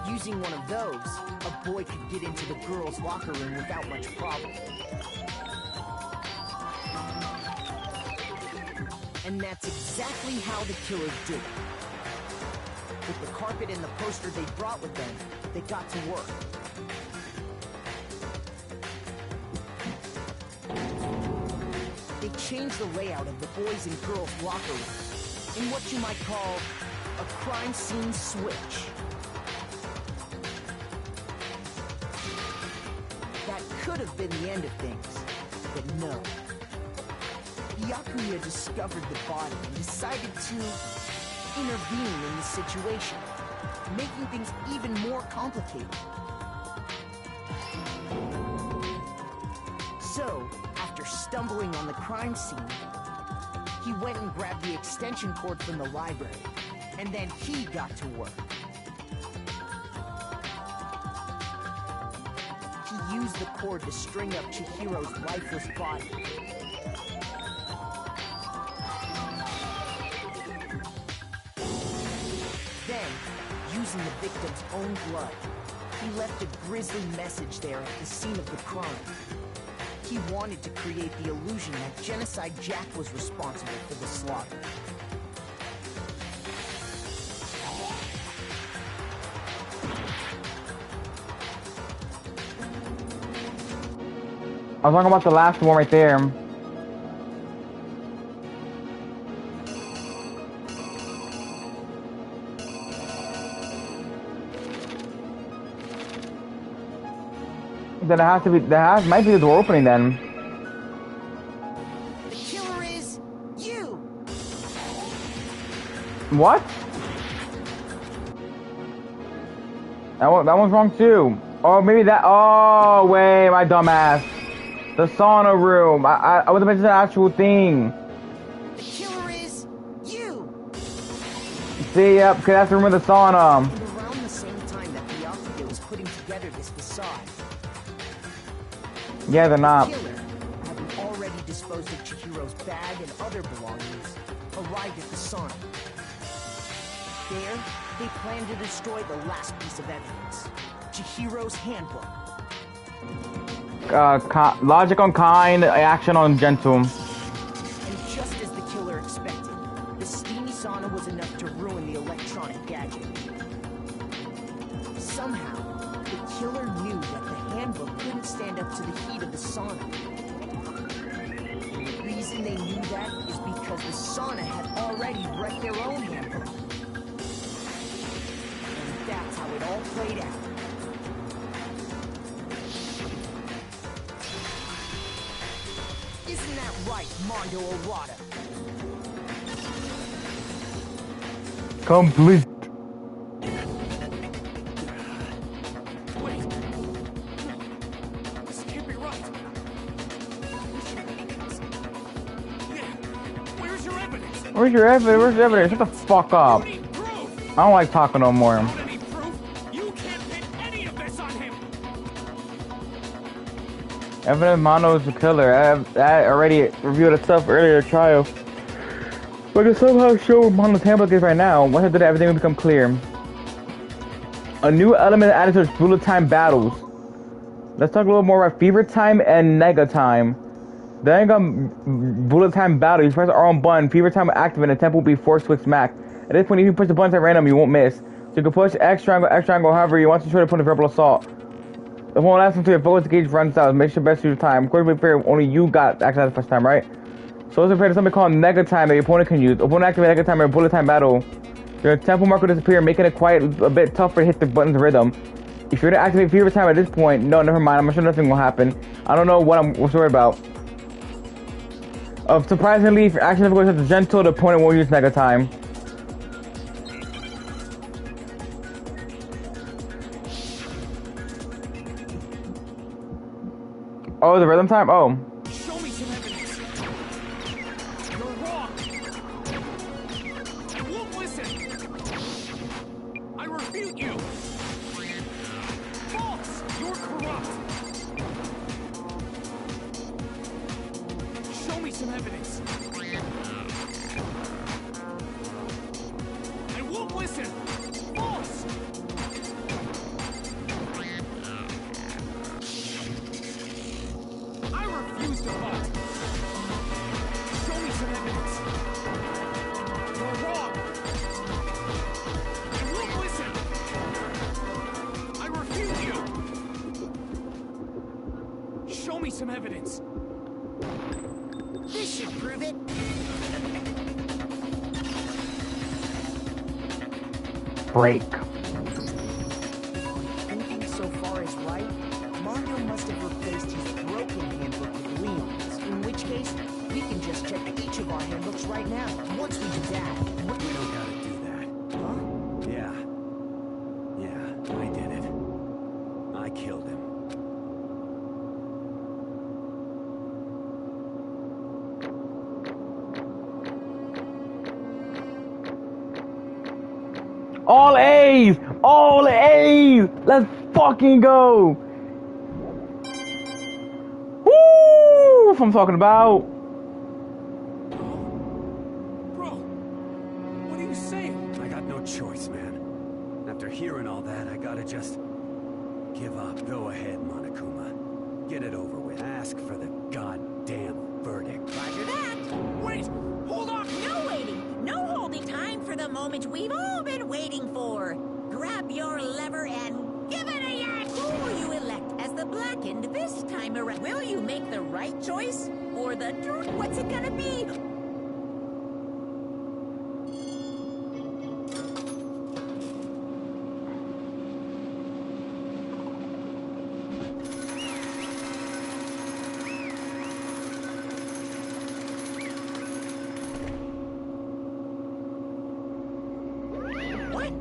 Using one of those, a boy could get into the girls' locker room without much problem. And that's exactly how the killers did it. With the carpet and the poster they brought with them, they got to work. They changed the layout of the boys' and girls' locker room in what you might call a crime scene switch. That could have been the end of things, but no. Byakuya discovered the body and decided to intervene in the situation, making things even more complicated. So, after stumbling on the crime scene, he went and grabbed the extension cord from the library, and then he got to work. He used the cord to string up Chihiro's lifeless body. Then, using the victim's own blood, he left a grisly message there at the scene of the crime. He wanted to create the illusion that Genocide Jack was responsible for the slaughter. I was talking about the last one right there. Then it has to be. Might be the door opening then. The killer is you. What? That one's wrong too. Oh, maybe that. Oh, wait, my dumbass. The sauna room. I was mentioning the actual thing. The killer is you. See, yep, because that's the room of the sauna. And around the same time that Byakuya was putting together this facade, Yeah, they're not. the killer, having already disposed of Chihiro's bag and other belongings, arrived at the sauna. There, they planned to destroy the last piece of evidence, Chihiro's handbook. Logic on kind, action on gentle. And just as the killer expected, the steamy sauna was enough to ruin the electronic gadget. Somehow, the killer knew that the handbook couldn't stand up to the heat of the sauna. And the reason they knew that is because the sauna had already wrecked their own handbook. And that's how it all played out. Isn't that right, Mondo Owada? Complete. Wait. No. This can't be right. Yeah. Where's your evidence? Where's your evidence? Where's your evidence? Shut the fuck up. You need proof. I don't like talking no more. Without any proof, you can't pin any of this on him. Evidence Mono is the killer. I already reviewed itself earlier in the trial. But I can somehow show where Mono's handbook is right now. Once I did that, everything will become clear. A new element added to its bullet time battles. Let's talk a little more about fever time and nega time. The nega bullet time battle, you press the R on button, fever time will activate and the tempo will be forced to smack. At this point, if you push the buttons at random, you won't miss. So you can push X triangle, however you want to try to put in verbal assault. It won't last until your focus gauge runs out. Make sure best use your time. According to be fair, only you got access the first time, right? So it's afraid of something called nega time that your opponent can use. Opponent activate nega time or bullet time battle. Your tempo marker will disappear, making it quite a bit tougher to hit the button's rhythm. If you're to activate fever time at this point, no, never mind. I'm sure nothing will happen. I don't know what I'm worried about. Surprisingly, if your action difficulty is gentle, the opponent won't use nega time. Oh, the rhythm time? Oh. Show me some evidence. You're wrong. You won't listen. I refute you. some evidence. I won't listen. False. I refuse to vote. Show me some evidence. You're wrong. I won't listen. I refuse you. Show me some evidence. This should prove it. Break. Thinking so far is right, Mario must have replaced his broken handbook with Leon's. In which case, we can just check each of our handbooks right now. Once we do that, We don't gotta do that. huh? Yeah. Yeah, I did it. I killed him. All A's! All A's! Let's fucking go! Woo! That's what I'm talking about. Bro, what are you saying? I got no choice, man. After hearing all that, I gotta just give up. Go ahead, Monokuma. Get it over with. Ask for the goddamn verdict. Roger that. Wait, hold on. No waiting. No holding time for the moment we've all been waiting for. Grab your lever and give it a yank. Who will you elect as the blackened this time around? Will you make the right choice or the what's it gonna be? What?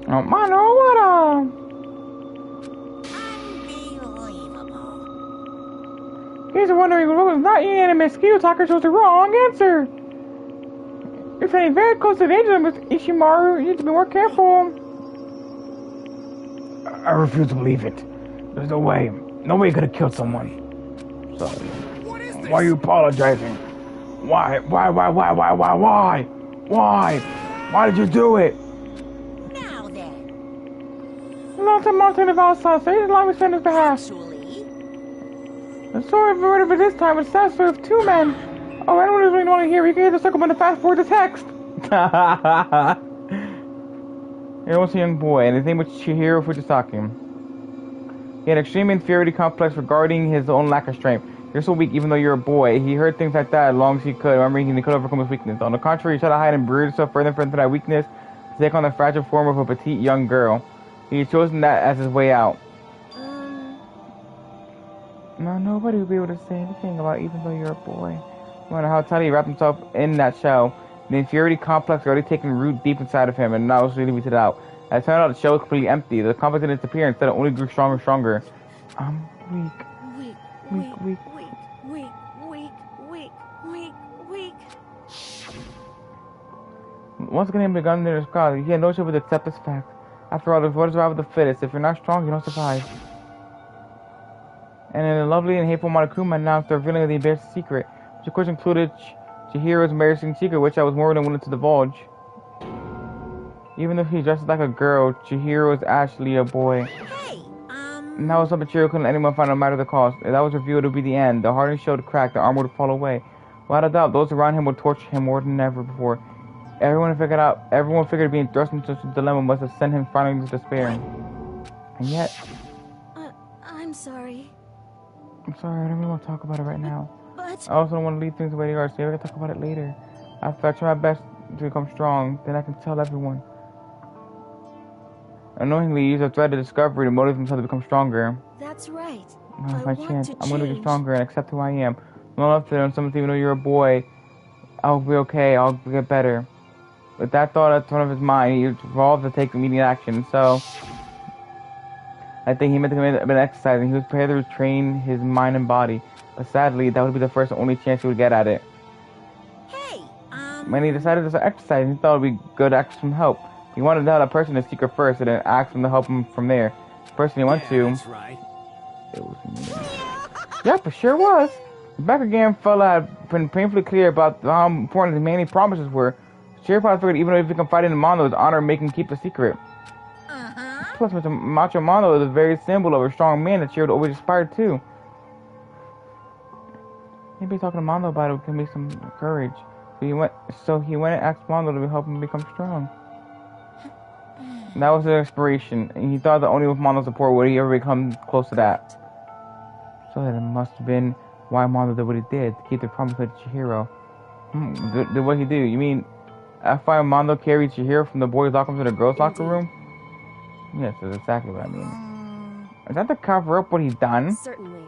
Oh, mano, what Unbelievable. He's wondering what was not unanimous. Skill Talker chose the wrong answer. You're getting very close to danger, Miss Ishimaru. You need to be more careful. I refuse to believe it. There's no way. Nobody could have killed someone. So, why are you apologizing? Why? Why did you do it? Now then, Not a mountain of outside, so he's allowed me to stand his behalf. actually, The story of whatever this time was sad story of two men. Oh, anyone who's really want to hear, you can hit the circle button to fast forward the text. He was a young boy, and his name was Chihiro Fujisaki. He had extreme inferiority complex regarding his own lack of strength. You're so weak even though you're a boy. He heard things like that as long as he could, remembering he could overcome his weakness. On the contrary, he tried to hide and brood himself further and further into that weakness to take on the fragile form of a petite young girl. He had chosen that as his way out. No, nobody will be able to say anything about it, even though you're a boy. No matter how tightly he wrapped himself in that shell, the inferiority complex had already taken root deep inside of him, and now was really weeded out. As it turned out, the shell was completely empty. The complex didn't disappear, instead it only grew stronger and stronger. I'm weak. Weak. Once again, he begun in his cause. He had no choice but to accept this fact. After all, the vote is survival of the fittest. If you're not strong, you don't survive. And in a lovely and hateful Monokuma announced the revealing of the embarrassing secret, which of course included Chihiro's embarrassing secret, which I was more than willing to divulge. Even though he dresses like a girl, Chihiro is actually a boy. hey, And that was something Chihiro couldn't let anyone find no matter the cost. If that was revealed, it would be the end. The hardened shell would crack, the armor would fall away. Without a doubt, those around him would torture him more than ever before. Everyone figured being thrust into such a dilemma must have sent him finally to despair. And yet... I'm sorry. I'm sorry, I don't really want to talk about it right now. But... I also don't want to leave things the way they are, so maybe I can talk about it later. After I try my best to become strong, then I can tell everyone. Unknowingly, use a thread of discovery to motivate himself to become stronger. That's right. Now's my chance. I'm going to get stronger and accept who I am. Long enough to learn something, even though you're a boy. I'll be okay. I'll get better. With that thought at the front of his mind, he resolved to take immediate action. So, I think he meant to commit an exercise, and he was prepared to train his mind and body. But sadly, that would be the first and only chance he would get at it. hey, When he decided to start exercising, he thought it would be good to ask some help. He wanted to tell that person the secret first and then ask them to help him from there. The person he went to... That's right. It was me. Yep, it sure was. The back again fella had been painfully clear about how important his many promises were. Chihiro probably figured even if he confided in Mondo, his honor would make him keep the secret. Plus, Mr. Macho Mondo is a very symbol of a strong man that Chihiro always aspired to. Maybe talking to Mondo about it can be some courage. So he went and asked Mondo to help him become strong. And that was his inspiration, and he thought that only with Mondo's support would he ever become close to that. So that it must have been why Mondo did what he did, to keep the promise with Chihiro. Did what he do? You mean after Mondo carried Chihiro from the boys' locker room to the girls' locker room? Yes, that's exactly what I mean. Is that to cover up what he's done? Certainly.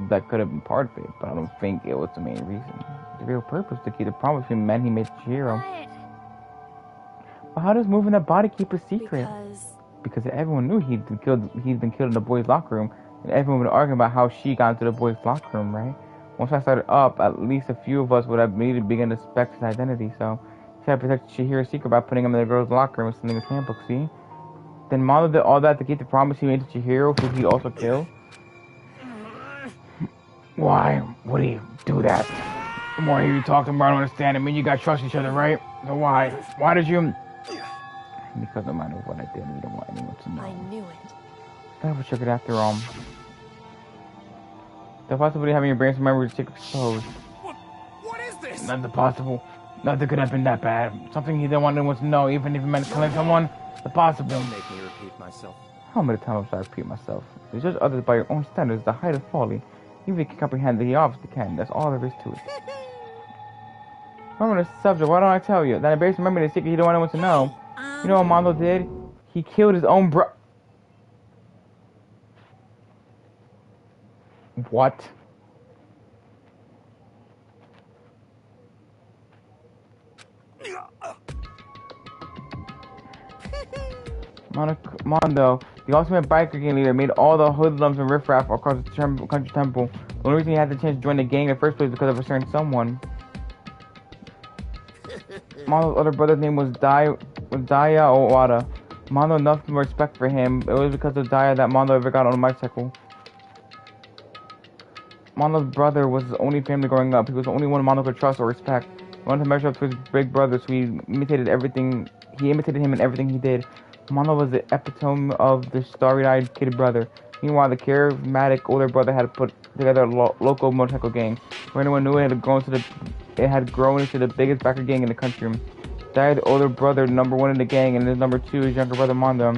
That could have been part of it, but I don't think it was the main reason. The real purpose to keep the promise between men he made to Chihiro. But how does moving that body keep a secret? Because everyone knew he'd been killed in the boys' locker room, and everyone would argue about how she got into the boys' locker room, right? Once I started up, at least a few of us would have immediately begun to suspect his identity, so he tried to protect Chihiro's secret by putting him in the girls' locker room and stealing his handbook, see? Then Mondo did all that to keep the promise he made to Chihiro, who he also killed. Why would he do that? The more you talk, the more I don't understand. I mean, you guys trust each other, right? So why? Why did you... Because no matter what I did, we don't want anyone to know. I knew it. That was triggered after all. The possibility of having your brain's memories exposed. What is this? Nothing possible. Nothing could have been that bad. Something he didn't want anyone to know, even if it meant killing someone. The possible. Don't make me repeat myself. How many times should I repeat myself? To judge others by your own standards is the height of folly. Even if you can comprehend that he obviously can. That's all there is to it. Remember the subject, why don't I tell you? That embarrassing memory the secret he didn't want anyone to know. You know what Mondo did? He killed his own bro... What? Mondo, the ultimate biker gang leader, made all the hoodlums and riffraff across the country temple. The only reason he had the chance to join the gang in the first place was because of a certain someone. Mondo's other brother's name was Daya Owada. Mondo had nothing but respect for him. It was because of Daya that Mondo ever got on a bicycle. Mondo's brother was his only family growing up. He was the only one Mondo could trust or respect. He wanted to measure up to his big brother, so he imitated everything. He imitated him in everything he did. Mondo was the epitome of the starry-eyed kid brother. Meanwhile, the charismatic older brother had put together a local motorcycle gang. Where anyone knew it had grown into the biggest biker gang in the country. Daya, the older brother, #1 in the gang, and his #2, his younger brother Mondo.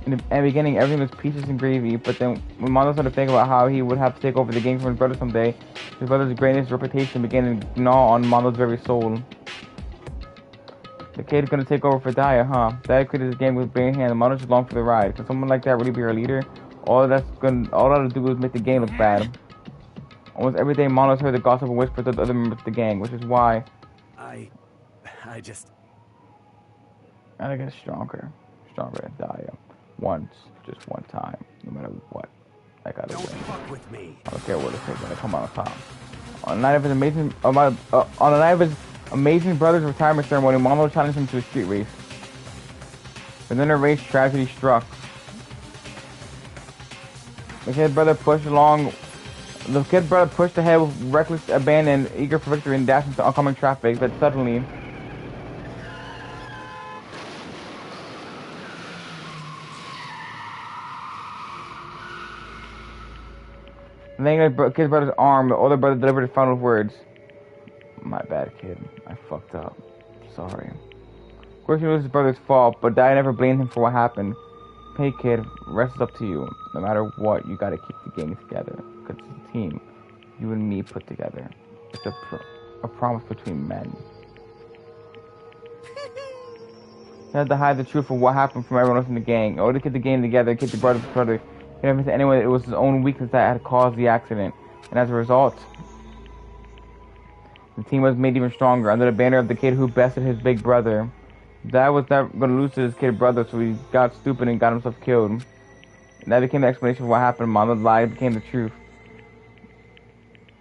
In the beginning, everything was peaches and gravy, but then when Mondo started to think about how he would have to take over the gang from his brother someday, his brother's greatness reputation began to gnaw on Mondo's very soul. The kid gonna take over for Daya, huh? Daya created this game with bare hands, and Mondo's just along for the ride. Can someone like that really be our leader? All that'll do is make the gang look bad. Almost every day, Mondo's heard the gossip and whispers to the other members of the gang, which is why I think it's stronger than Daya. Just one time, no matter what. I gotta win. Fuck with me. I don't care what it takes when I come out on top. On the night of his amazing brother's retirement ceremony, Mondo challenged him to a street race. And then a race tragedy struck. The kid brother pushed ahead with reckless abandon, eager for victory, and dashed into oncoming traffic. But suddenly, laying the kid's brother's arm, the older brother delivered his final words. My bad, kid. I fucked up. Sorry. Of course, it was his brother's fault, but Daya never blamed him for what happened. Hey, kid, rest is up to you. No matter what, you gotta keep the gang together. Because it's a team. You and me put together. It's a promise between men. He had to hide the truth of what happened from everyone else in the gang. In order to keep the gang together, keep the brother's brother. He never said anyone that it was his own weakness that had caused the accident. And as a result, the team was made even stronger under the banner of the kid who bested his big brother. Dad was never going to lose to his kid brother, so he got stupid and got himself killed. And that became the explanation for what happened. Mondo's lie became the truth.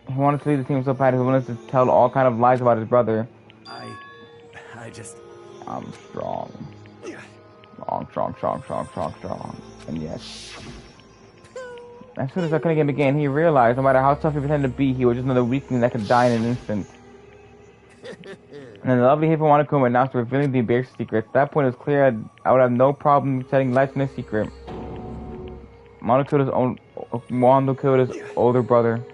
He wanted to lead the team so bad he wanted to tell all kind of lies about his brother. I just... I'm strong. Strong. And yes. As soon as I couldn't get him again, he realized no matter how tough he pretended to be, he was just another weakling that could die in an instant. And then the lovely Haven Monokuma announced revealing the embarrassing secret. At that point, it was clear I would have no problem setting lights in his secret. Mondo killed his older brother.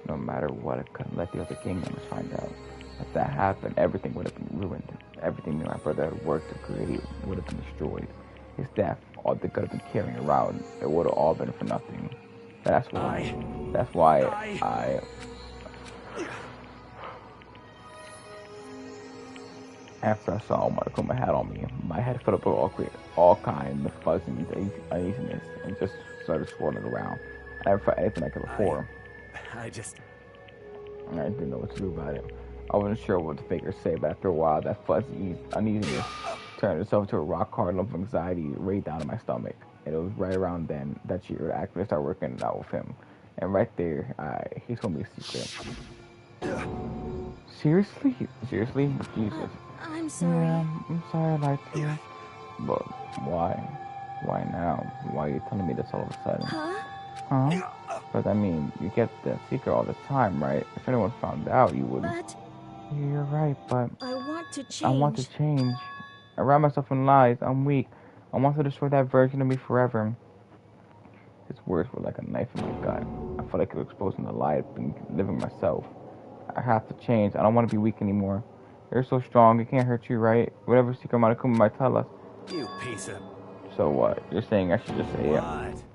No matter what, I couldn't let the other kingdoms find out. If that happened, everything would have been ruined. Everything my brother had worked to create would have been destroyed. His death, all they could have been carrying around, it would have all been for nothing. That's why I... After I saw what Akuma had on me, my head filled up with all kinds of fuzzy uneasiness and just started swirling around. I never felt anything like it before. I didn't know what to do about it. I wasn't sure what the fakers say, but after a while, that fuzzy uneasiness turned itself into a rock-hard lump of anxiety right down in my stomach. And it was right around then that she would actually start working it out with him. And right there, he told me a secret. Seriously? Jesus. I'm sorry. Yeah, I'm sorry I lied to you. But why? Why now? Why are you telling me this all of a sudden? Huh? But I mean, you get the secret all the time, right? If anyone found out, you wouldn't. But You're right, but I want to change. I want to change. I wrap myself in lies. I'm weak. I want to destroy that version of me forever. His words were like a knife in my gut. I felt like it was exposing the lie I've been living myself. I have to change. I don't want to be weak anymore. You're so strong. It can't hurt you, right? Whatever secret Monokuma might tell us. You piece of... So what? You're saying I should just say it?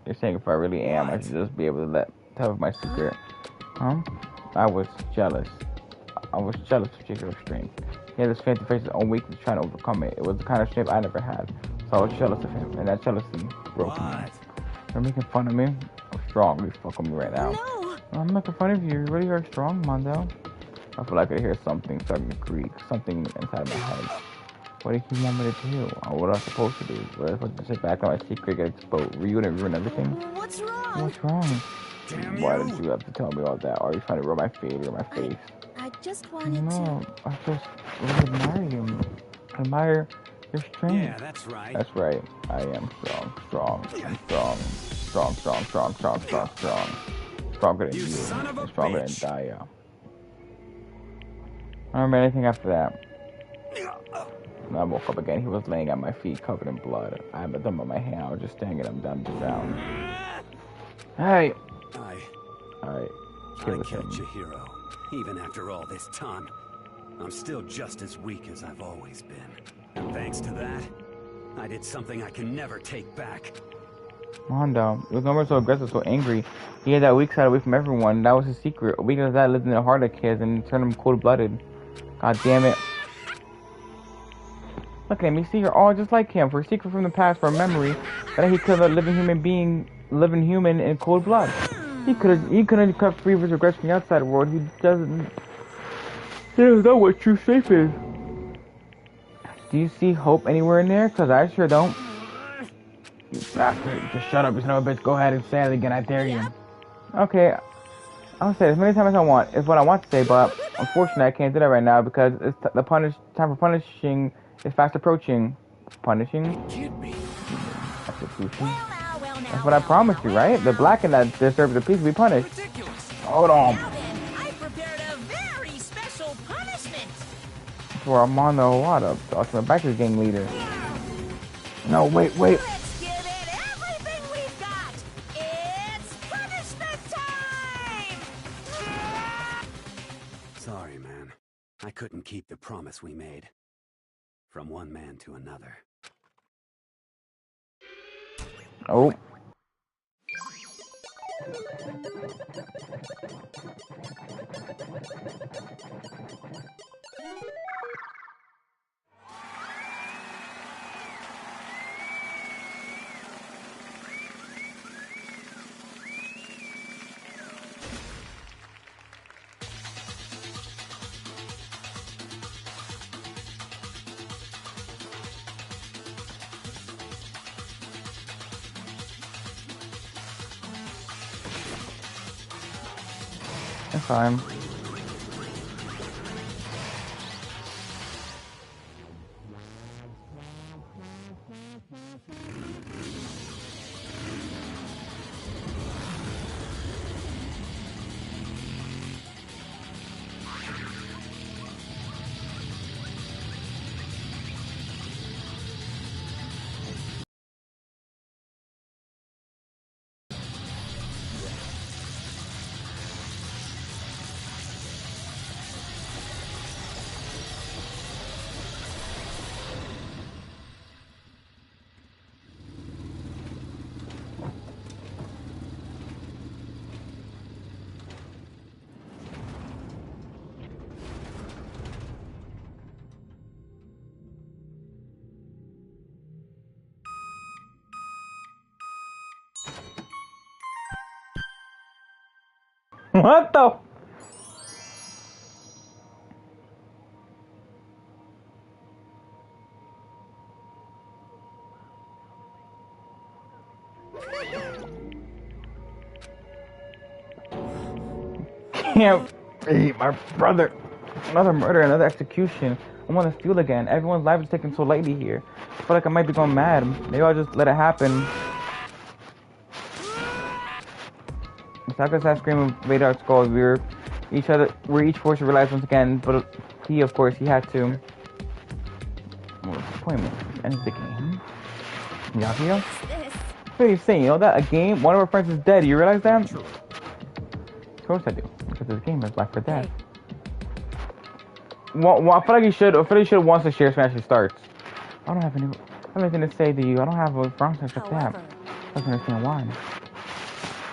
You're saying if I really am, I should just be able to tell my secret? Huh? I was jealous. I was jealous of Chihiro's strength. He had this strength to face his own weakness, trying to overcome it. It was the kind of strength I never had. So I was jealous of him, and that jealousy broke me. You're making fun of me? I'm strong. You fuck with me right now. No! I'm making fun of you. You really are strong, Mondo. I feel like I hear something starting to creak. Something inside my head. What did you want me to do? Or what am I supposed to do? Was I supposed to sit back on my secret, get exposed, ruin everything? What's wrong? What's wrong? Damn Why you. did you have to tell me all that? Are you trying to rub my feet or my face? I just wanted No, I just really admire you. I admire your strength. Yeah, that's right. That's right. I am strong. I'm strong. Stronger than you. Son of a Stronger bitch. than Daya. I don't remember anything after that. When I woke up again, he was laying at my feet covered in blood. I had a thumb on my hand. I was just staring at him down to the ground. Hey! I killed him. Chihiro. Even after all this time, I'm still just as weak as I've always been. And thanks to that, I did something I can never take back. Mondo, he was never so aggressive, so angry. He had that weak side away from everyone. That was his secret. A weakness that lived in the heart of kids and turned him cold-blooded. God damn it. Look at him. You see, you're all just like him. For a secret from the past, for a memory that he killed a living human in cold blood. He couldn't cut free of his regrets from the outside world. He doesn't know what true safe is. Do you see hope anywhere in there? Cause I sure don't. You bastard. Just shut up, you son of a bitch. Go ahead and say it again. I dare you. Okay. I'll say it as many times as I want. It's what I want to say, but unfortunately I can't do that right now because it's time for punishing is fast approaching. Punishing? Execution. That's what I promised you, right? The black and that deserves a piece to be punished. Hold on. Now then, I prepared a very special punishment. For Armando Owada, the ultimate biker gang leader. No, wait. Let's give it everything we've got. It's punishment time. Sorry, man. I couldn't keep the promise we made. From one man to another. Oh. That's fine. What the? Can't be my brother. Another murder, another execution. I want to steal again. Everyone's life is taken so lightly here. I feel like I might be going mad. Maybe I'll just let it happen. Saka started screaming radar skulls. We're each forced to realize once again, but he, of course, he had to. What disappointment. End the game. Yavio? What are you saying? You know that? A game? One of our friends is dead. You realize that? Of course I do. Because this game is life or death. Well, I feel like you should. I feel like you should once the share smash starts. I don't have anything to say to you. I don't have a wrong sense like that. I don't understand why.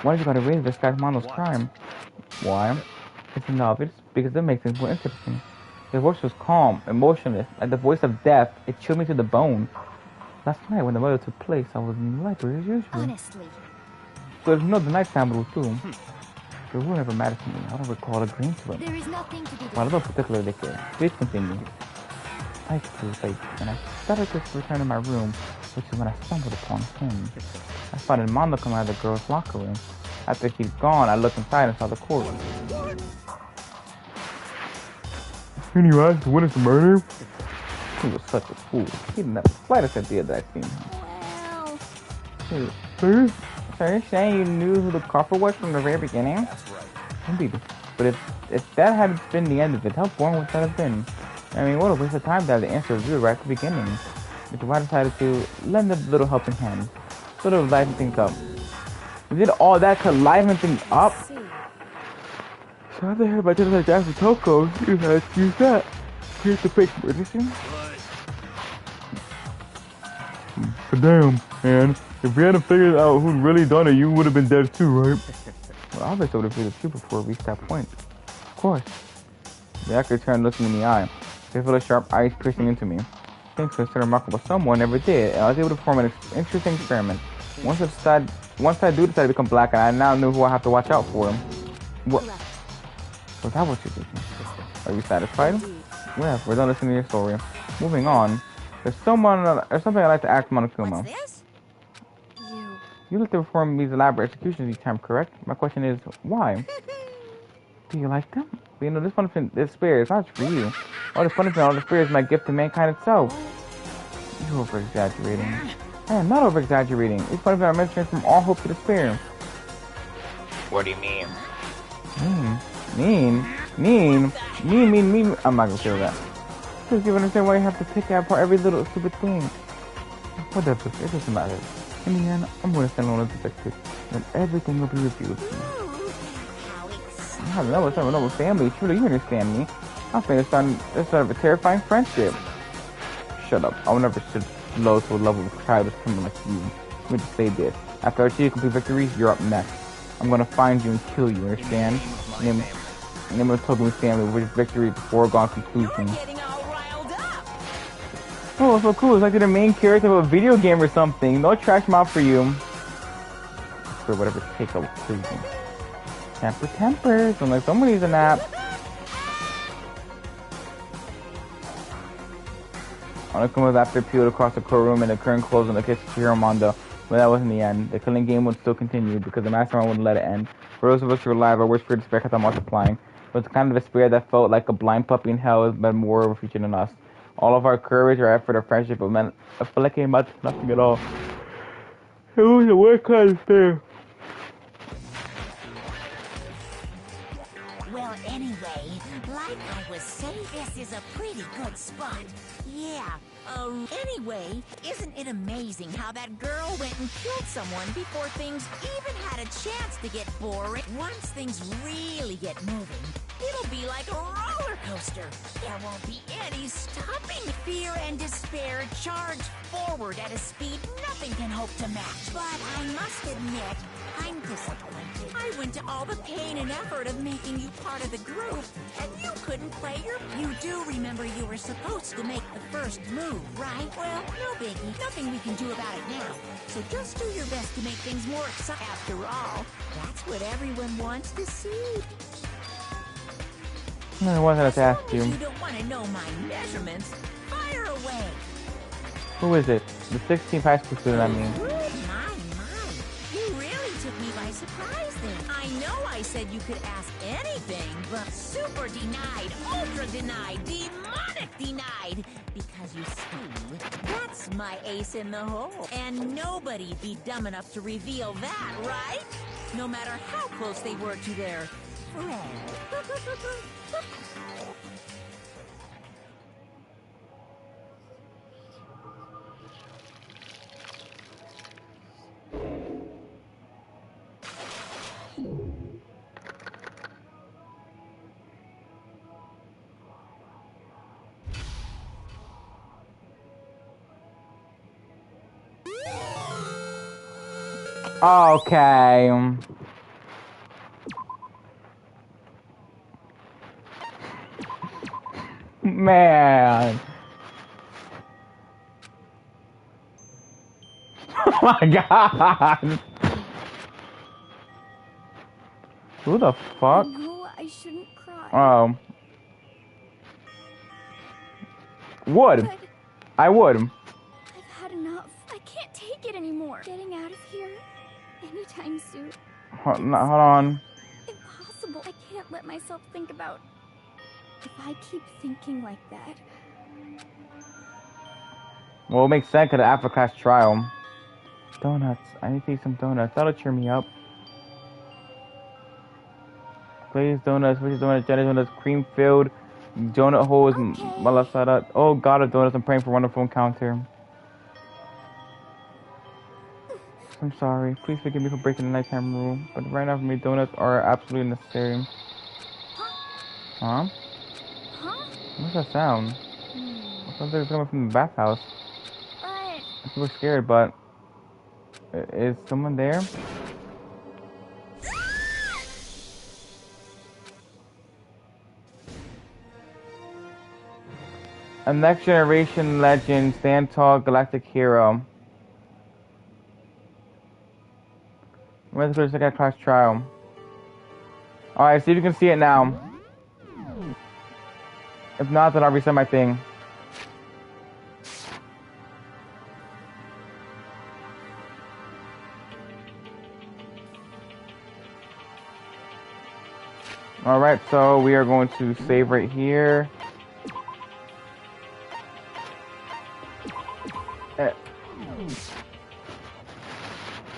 Why did you gotta raise this guy's Mondo's crime? Why? It's obvious because it makes things more interesting. His voice was calm, emotionless, like the voice of death. It chilled me to the bone. Last night when the murder took place, I was in the library as usual. Honestly. But you know the nighttime rule too. The rule never mattered to me. I don't recall agreeing to it. There is nothing to be done. Well, I don't particularly care. Please continue. I feel safe, and I started to return to my room, which is when I stumbled upon him. I spotted Mondo come out of the girls' locker room. After he'd gone, I looked inside and saw the corpse. And you asked to witness the murder? He was such a fool. He didn't have the slightest idea that I'd seen him. Well... So you're saying you knew who the culprit was from the very beginning? That's right. Indeed. But if that had been the end of it, how boring would that have been? I mean, what a waste of time to have the answer revealed right at the beginning. But I decided to lend a little helping hand. Sort of liven things up. We did all that to liven things up? So after I heard about Jennifer Jackson Toko, you had to use that. Here's the fake medicine. But damn, man. If we hadn't figured out who'd really done it, you would have been dead too, right? Well, obviously I would have figured it too before we reached that point. Of course. The actor turned looking in the eye. They felt a sharp eyes piercing into me. Things considered remarkable someone never did, and I was able to perform an interesting experiment. Once I do decide to become black, and I now knew who I have to watch out for. What? Was that what you're thinking? Are you satisfied? Well, we're done listening to your story. Moving on. There's something I'd like to ask Monokuma. What's this? You like to perform these elaborate executions each time, correct? My question is, why? Do you like them? But you know, this punishment, this spear is not just for you. All this punishment, all the spear is my gift to mankind itself. You're over-exaggerating. I am not over-exaggerating. These punishments are meant to transform all hope to despair. What do you mean? Mean? I'm not gonna feel that. Because you understand why you have to pick apart every little stupid thing. Whatever, it doesn't matter. In the end, I'm going to stand alone as detective, and everything will be revealed to me. I have another family. Truly, you understand me. I think it's sort of a terrifying friendship. Shut up. I will never stoop low to a level of childish criminal like you. Let me just say this. After I achieve complete victories, you're up next. I'm going to find you and kill you, understand? Name of Togumi's family with victory before gone conclusion. Oh, so cool. It's like they're the main character of a video game or something. No trash mouth for you. For whatever take I will kill you. Temper. So like someone needs a nap. Monokuma was after peeled across the courtroom and the curtain closed on the case of Chihiro Mondo. But that wasn't the end. The killing game would still continue because the mastermind wouldn't let it end. For those of us who were alive, our wish for despair kept on multiplying. It was the kind of despair that felt like a blind puppy in hell has been more of a future than us. All of our courage, our effort, our friendship, but man, I feel like it amounted to nothing at all. It was a weird kind of despair. Well, anyway, like I was saying, this is a pretty good spot. Yeah. Anyway, isn't it amazing how that girl went and killed someone before things even had a chance to get boring? Once things really get moving, it'll be like a roller coaster. There won't be any stopping. Fear and despair charge forward at a speed nothing nothing can hope to match. But I must admit, I'm disappointed. I went to all the pain and effort of making you part of the group, and you couldn't play your... You do remember you were supposed to make the first move, right? Well, no biggie. Nothing we can do about it now. So just do your best to make things more exciting. After all, that's what everyone wants to see. I wanted to ask you. You don't want to know my measurements. Fire away. Who is it? The 16th high school student, I mean. My. You really took me by surprise then. I know I said you could ask anything, but super denied, ultra denied, demonic denied. Because you see, that's my ace in the hole. And nobody'd be dumb enough to reveal that, right? No matter how close they were to their friend. Okay. Man. Oh my god. Who the fuck? No, I shouldn't cry. Oh. Would. But I would. I've had enough. I can't take it anymore. Getting out of here anytime soon. Hold on. Impossible. I can't let myself think about... If I keep thinking like that... Well, it makes sense because after class trial. Donuts. I need to eat some donuts. That'll cheer me up. Glazed donuts, which is donuts, jelly donuts, cream filled, donut holes, malasada. Oh god of donuts, I'm praying for a wonderful encounter. I'm sorry. Please forgive me for breaking the nighttime rule. But right now for me, donuts are absolutely necessary. Huh? What's that sound? Sounds like it's coming from the bathhouse. I'm super scared, but... Is someone there? A next generation legend, stand tall, galactic hero. Let's go to second class trial. Alright, see if you can see it now. If not, then I'll reset my thing. Alright, so we are going to save right here.